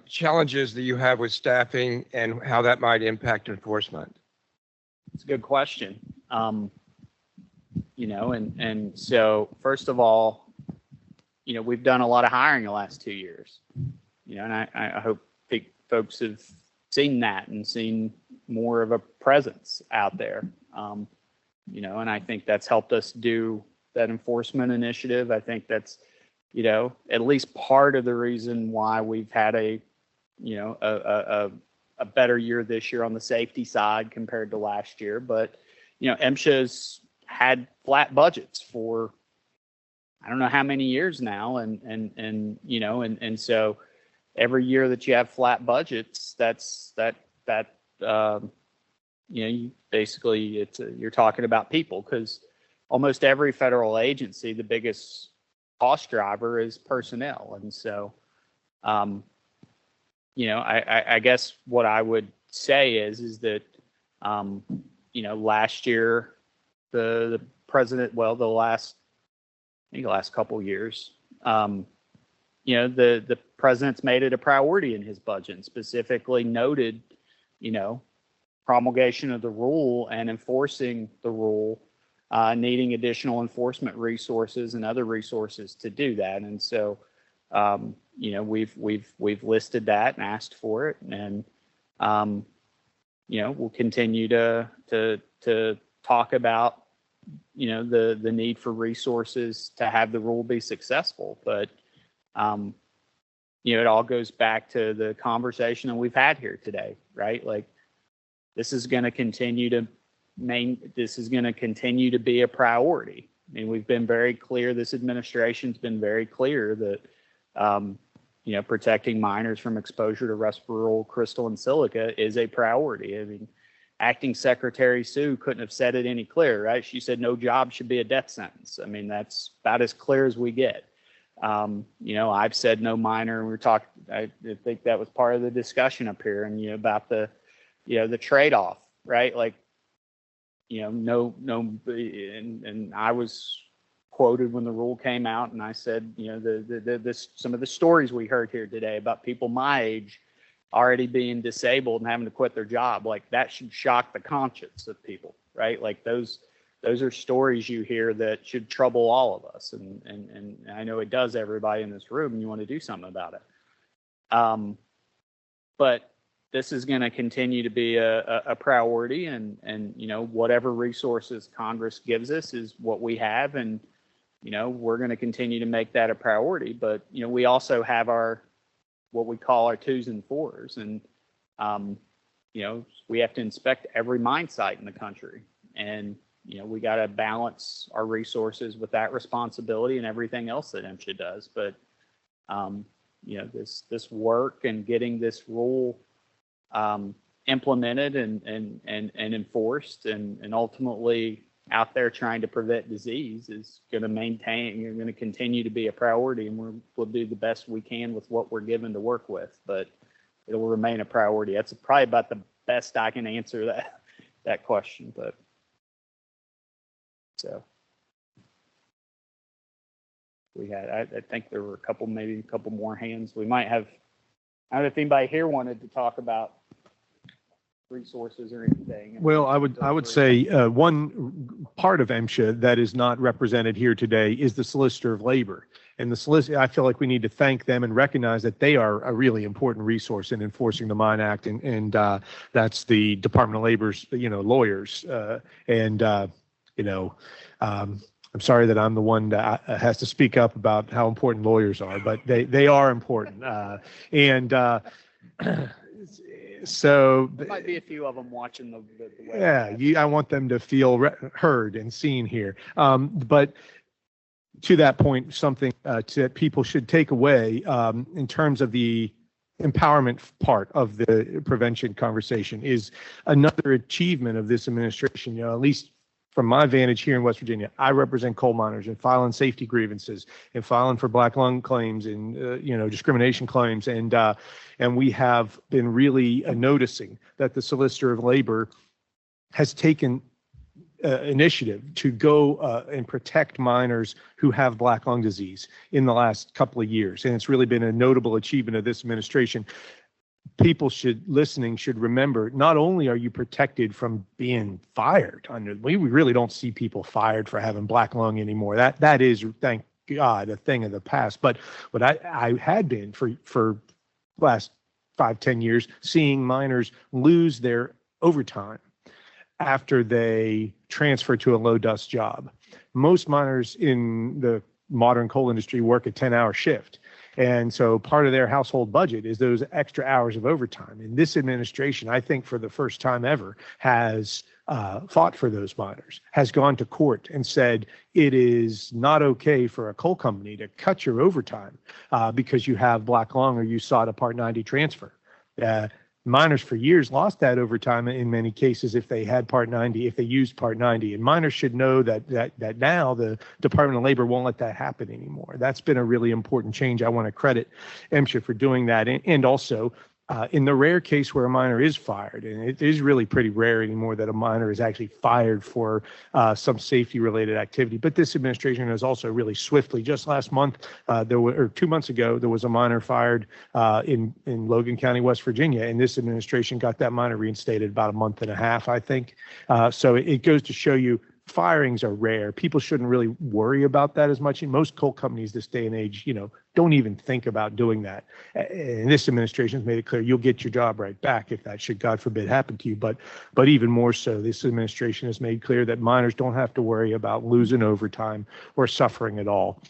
challenges that you have with staffing and how that might impact enforcement? It's a good question. And so first of all, we've done a lot of hiring the last 2 years, and I hope folks have seen that and seen more of a presence out there. And I think that's helped us do that enforcement initiative. I think that's, at least part of the reason why we've had a better year this year on the safety side compared to last year. But, MSHA's had flat budgets for I don't know how many years now. And so every year that you have flat budgets, you're talking about people, because almost every federal agency, the biggest cost driver is personnel. And so, I guess what I would say is that, last year, the president, the last couple of years, the president's made it a priority in his budget and specifically noted, promulgation of the rule and enforcing the rule, needing additional enforcement resources and other resources to do that. And so, we've listed that and asked for it, and we'll continue to talk about the need for resources to have the rule be successful. But it all goes back to the conversation that we've had here today, right? Like, this is going to continue to be a priority. I mean, we've been very clear, this administration's been very clear that protecting minors from exposure to respirable crystal and silica is a priority. I mean, Acting Secretary Sue couldn't have said it any clearer, right? She said no job should be a death sentence. I mean, that's about as clear as we get. I've said no minor, and I think that was part of the discussion up here, and about the trade-off, right? Like, no, and I was quoted when the rule came out, and I said, some of the stories we heard here today about people my age already being disabled and having to quit their job, like, that should shock the conscience of people, right? Like, those are stories you hear that should trouble all of us, and I know it does everybody in this room, and you want to do something about it. But this is going to continue to be a priority, and whatever resources Congress gives us is what we have, and we're going to continue to make that a priority. But we also have what we call our 2s and 4s, and we have to inspect every mine site in the country, and we got to balance our resources with that responsibility and everything else that MSHA does. But this work and getting this rule implemented and enforced and ultimately out there trying to prevent disease is going to continue to be a priority, and we'll do the best we can with what we're given to work with, but it will remain a priority. That's probably about the best I can answer that question. But so we had, I think there were maybe a couple more hands. We might have, I don't know if anybody here wanted to talk about resources or anything. Well, I would say one part of MSHA that is not represented here today is the Solicitor of Labor. And the solicitor, I feel like we need to thank them and recognize that they are a really important resource in enforcing the Mine Act, and that's the Department of Labor's lawyers. I'm sorry that I'm the one that has to speak up about how important lawyers are, but they are important. So there might be a few of them watching the I want them to feel heard and seen here. But to that point, something that people should take away in terms of the empowerment part of the prevention conversation is another achievement of this administration. At least from my vantage here in West Virginia, I represent coal miners and filing safety grievances and filing for black lung claims and discrimination claims, and we have been really noticing that the Solicitor of Labor has taken initiative to go and protect miners who have black lung disease in the last couple of years. And it's really been a notable achievement of this administration. People listening should remember, not only are you protected from being fired, we really don't see people fired for having black lung anymore. That is, thank God, a thing of the past. But what I had been for last 5-10 years, seeing miners lose their overtime after they transfer to a low dust job. Most miners in the modern coal industry work a 10-hour shift. And so part of their household budget is those extra hours of overtime. And this administration, I think for the first time ever, has fought for those miners, has gone to court and said it is not okay for a coal company to cut your overtime because you have black lung or you sought a Part 90 transfer. Miners for years lost that overtime in many cases if they had Part 90, if they used Part 90. And miners should know that now the Department of Labor won't let that happen anymore. That's been a really important change. I want to credit MSHA for doing that. And also, in the rare case where a miner is fired, and it is really pretty rare anymore that a miner is actually fired for some safety-related activity. But this administration has also really swiftly, just last month, or 2 months ago, there was a miner fired in Logan County, West Virginia, and this administration got that miner reinstated about a month and a half, I think. So it goes to show you, firings are rare. People shouldn't really worry about that as much. And most coal companies this day and age, don't even think about doing that. And this administration has made it clear you'll get your job right back if that should, God forbid, happen to you. But even more so, this administration has made clear that miners don't have to worry about losing overtime or suffering at all.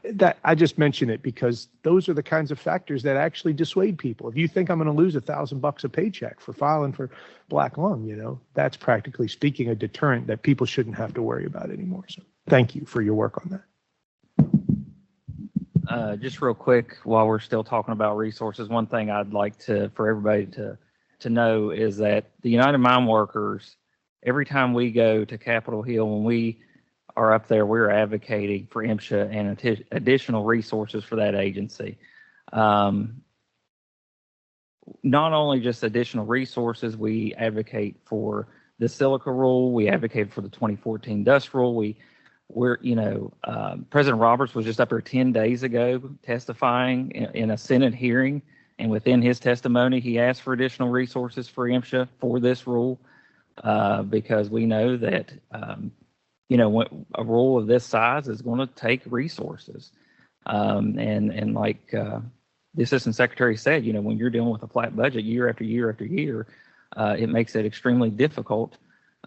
That I just mention it because those are the kinds of factors that actually dissuade people. If you think I'm going to lose $1,000 a paycheck for filing for black lung, that's practically speaking a deterrent that people shouldn't have to worry about anymore. So thank you for your work on that. Just real quick, while we're still talking about resources, one thing I'd like for everybody to know is that the United Mine Workers, every time we go to Capitol Hill, when we are up there, we're advocating for MSHA and additional resources for that agency. Not only just additional resources, we advocate for the Silica rule, we advocate for the 2014 dust rule. President Roberts was just up here 10 days ago testifying in a Senate hearing, and within his testimony, he asked for additional resources for MSHA for this rule because we know that a rule of this size is going to take resources. And like the Assistant Secretary said, when you're dealing with a flat budget year after year after year, it makes it extremely difficult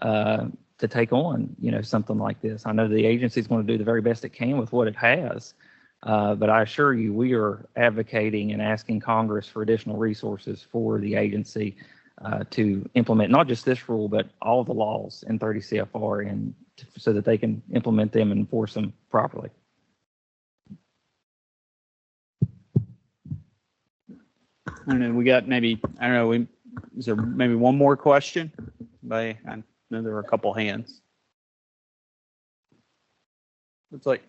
to take on, something like this. I know the agency is going to do the very best it can with what it has, but I assure you, we are advocating and asking Congress for additional resources for the agency to implement not just this rule, but all the laws in 30 CFR, and so that they can implement them and enforce them properly. I don't know. We got maybe, I don't know, is there maybe one more question? I know there were a couple hands. Looks like.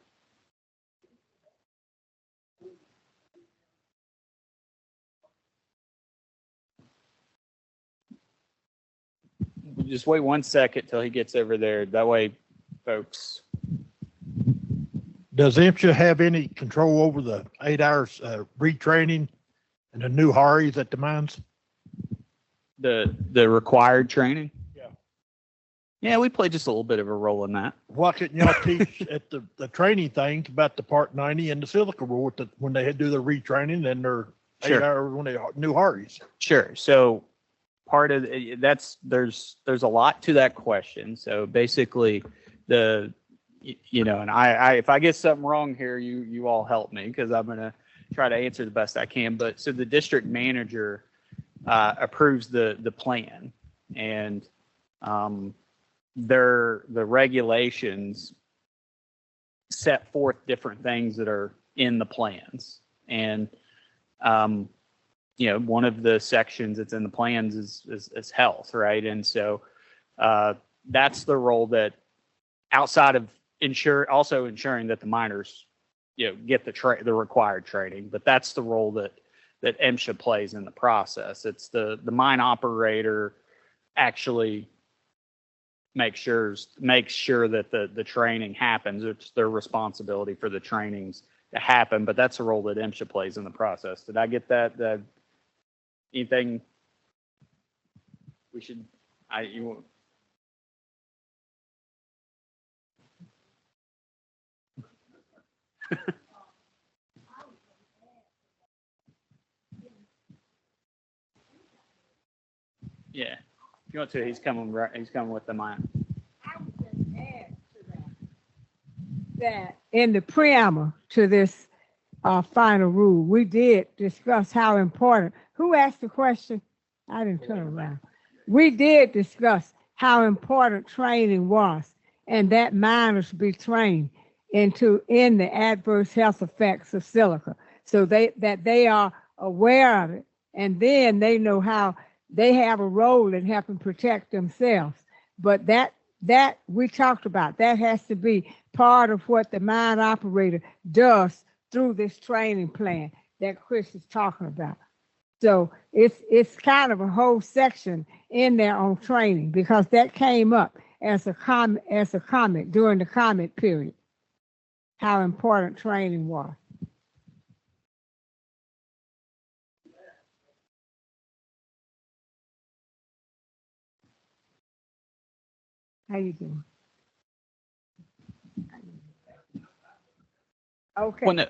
Just wait 1 second till he gets over there. That way, folks. Does MSHA have any control over the 8 hours retraining and the new hires at the mines? The required training? Yeah. Yeah, we play just a little bit of a role in that. Why couldn't y'all teach at the training thing about the Part 90 and the Silica rule when they do their retraining and their 8 hours when they new hires? Sure. So part of there's a lot to that question. So basically and I if I get something wrong here, you all help me because I'm going to try to answer the best I can. But so the district manager approves the plan, and the regulations set forth different things that are in the plans. And one of the sections that's in the plans is health, right? And so that's the role that, outside of ensuring that the miners, get the required training, but that's the role that MSHA plays in the process. It's the mine operator actually make sure that the training happens. It's their responsibility for the trainings to happen, but that's a role that MSHA plays in the process. Did I get that? Anything we should, you yeah. If you want to, he's coming with the mic. That in the preamble to this final rule, we did discuss how important. Who asked the question? I didn't turn around. We did discuss how important training was, and that minors be trained in the adverse health effects of silica, so that they are aware of it, and then they know how they have a role in helping protect themselves. But that we talked about, that has to be part of what the mine operator does through this training plan that Chris is talking about. So it's kind of a whole section in there on training, because that came up as a comment during the comment period, how important training was. How you doing? Okay. Well,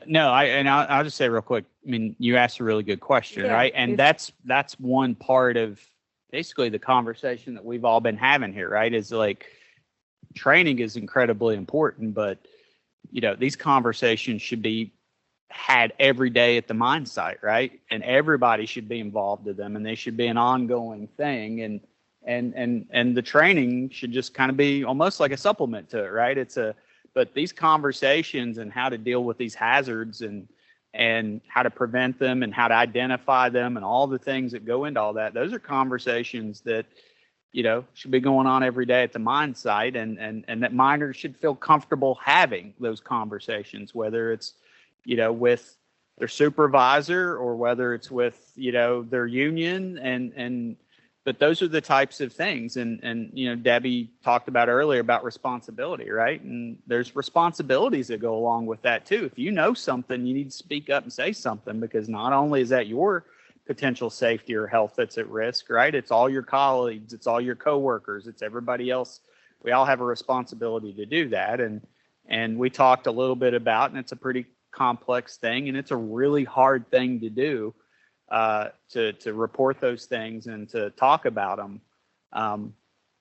I'll just say real quick. I mean, you asked a really good question, Yeah, right? And that's one part of basically the conversation that we've all been having here, right? Is like training is incredibly important, but these conversations should be had every day at the mine site, right? And everybody should be involved in them, and they should be an ongoing thing. And the training should just kind of be almost like a supplement to it, right? But these conversations and how to deal with these hazards and how to prevent them and how to identify them and all the things that go into all that, those are conversations that, should be going on every day at the mine site, and that miners should feel comfortable having those conversations, whether it's, with their supervisor or whether it's with, their union but those are the types of things. And Debbie talked about earlier about responsibility, right? And there's responsibilities that go along with that too. If you know something, you need to speak up and say something, because not only is that your potential safety or health that's at risk, right? It's all your colleagues, it's all your coworkers, it's everybody else. We all have a responsibility to do that. And we talked a little bit about, and it's a pretty complex thing, and it's a really hard thing to do. To report those things and to talk about them.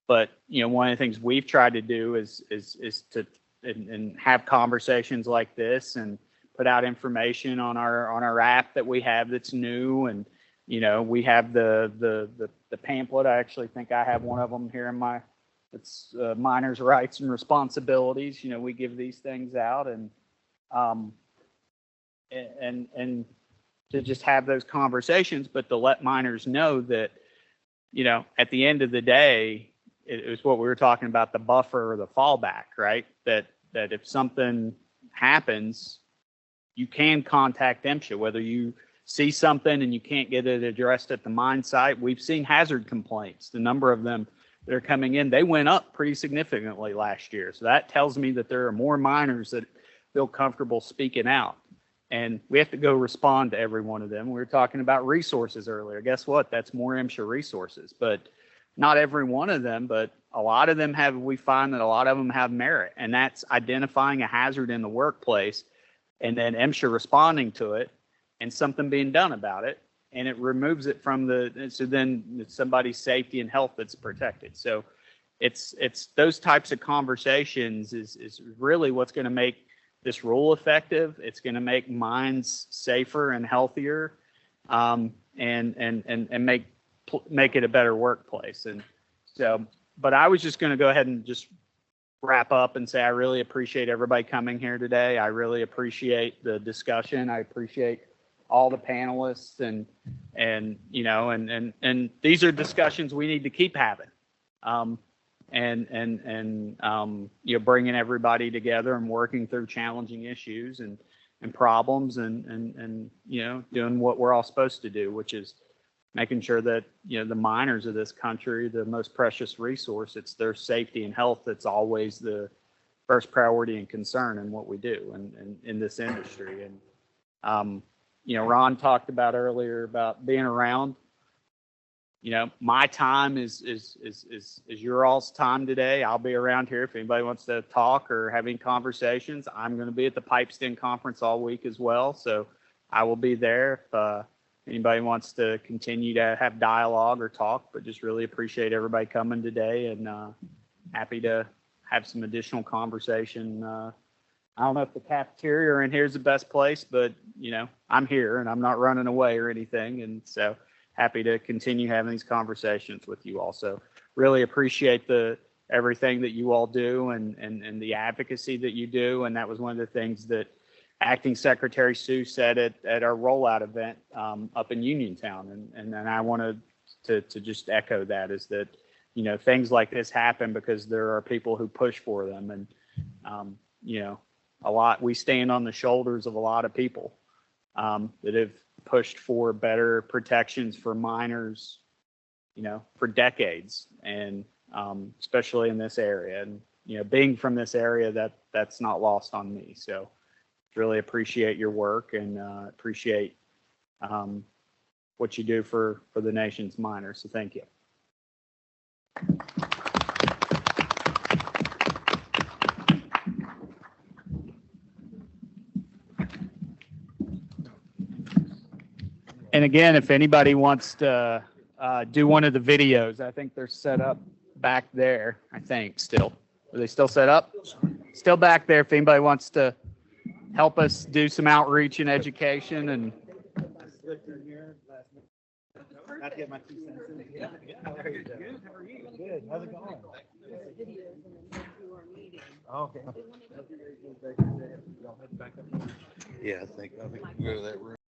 But one of the things we've tried to do is to have conversations like this and put out information on our app that we have that's new. And we have the pamphlet. I actually think I have one of them here in it's miners' rights and responsibilities. We give these things out and to just have those conversations, but to let miners know that, at the end of the day, it was what we were talking about, the buffer or the fallback, right? That if something happens, you can contact MSHA, whether you see something and you can't get it addressed at the mine site. We've seen hazard complaints. The number of them that are coming in, they went up pretty significantly last year. So that tells me that there are more miners that feel comfortable speaking out. And we have to go respond to every one of them. We were talking about resources earlier. Guess what? That's more MSHA resources, but not every one of them, but a lot of them we find that a lot of them have merit, and that's identifying a hazard in the workplace and then MSHA responding to it and something being done about it. And it removes it from so then it's somebody's safety and health that's protected. So it's those types of conversations is really what's going to make this rule effective. It's going to make mines safer and healthier, and make it a better workplace. And so, but I was just going to go ahead and just wrap up and say I really appreciate everybody coming here today. I really appreciate the discussion. I appreciate all the panelists, and these are discussions we need to keep having. Bringing everybody together and working through challenging issues and problems and doing what we're all supposed to do, which is making sure that, the miners of this country, the most precious resource, it's their safety and health that's always the first priority and concern in what we do and in this industry. And, Ron talked about earlier about being around. My time is your all's time today. I'll be around here if anybody wants to talk or have any conversations. I'm going to be at the Pipestem conference all week as well, so I will be there if anybody wants to continue to have dialogue or talk. But just really appreciate everybody coming today, and happy to have some additional conversation. I don't know if the cafeteria or in here is the best place, but I'm here and I'm not running away or anything, and so happy to continue having these conversations with you all. So really appreciate everything that you all do and the advocacy that you do. And that was one of the things that Acting Secretary Sue said at our rollout event up in Uniontown. And then I wanted to just echo that, is that, things like this happen because there are people who push for them. And, we stand on the shoulders of a lot of people that have pushed for better protections for miners, for decades, and especially in this area. And being from this area, that's not lost on me. So really appreciate your work and appreciate what you do for the nation's miners. So thank you. And again, if anybody wants to do one of the videos, I think they're set up back there. I think still. Are they still set up? Still back there. If anybody wants to help us do some outreach and education and. Not to get my 2 cents in. Yeah. How are you? Good. How's it going? Okay. Yeah, I think we can go to that room.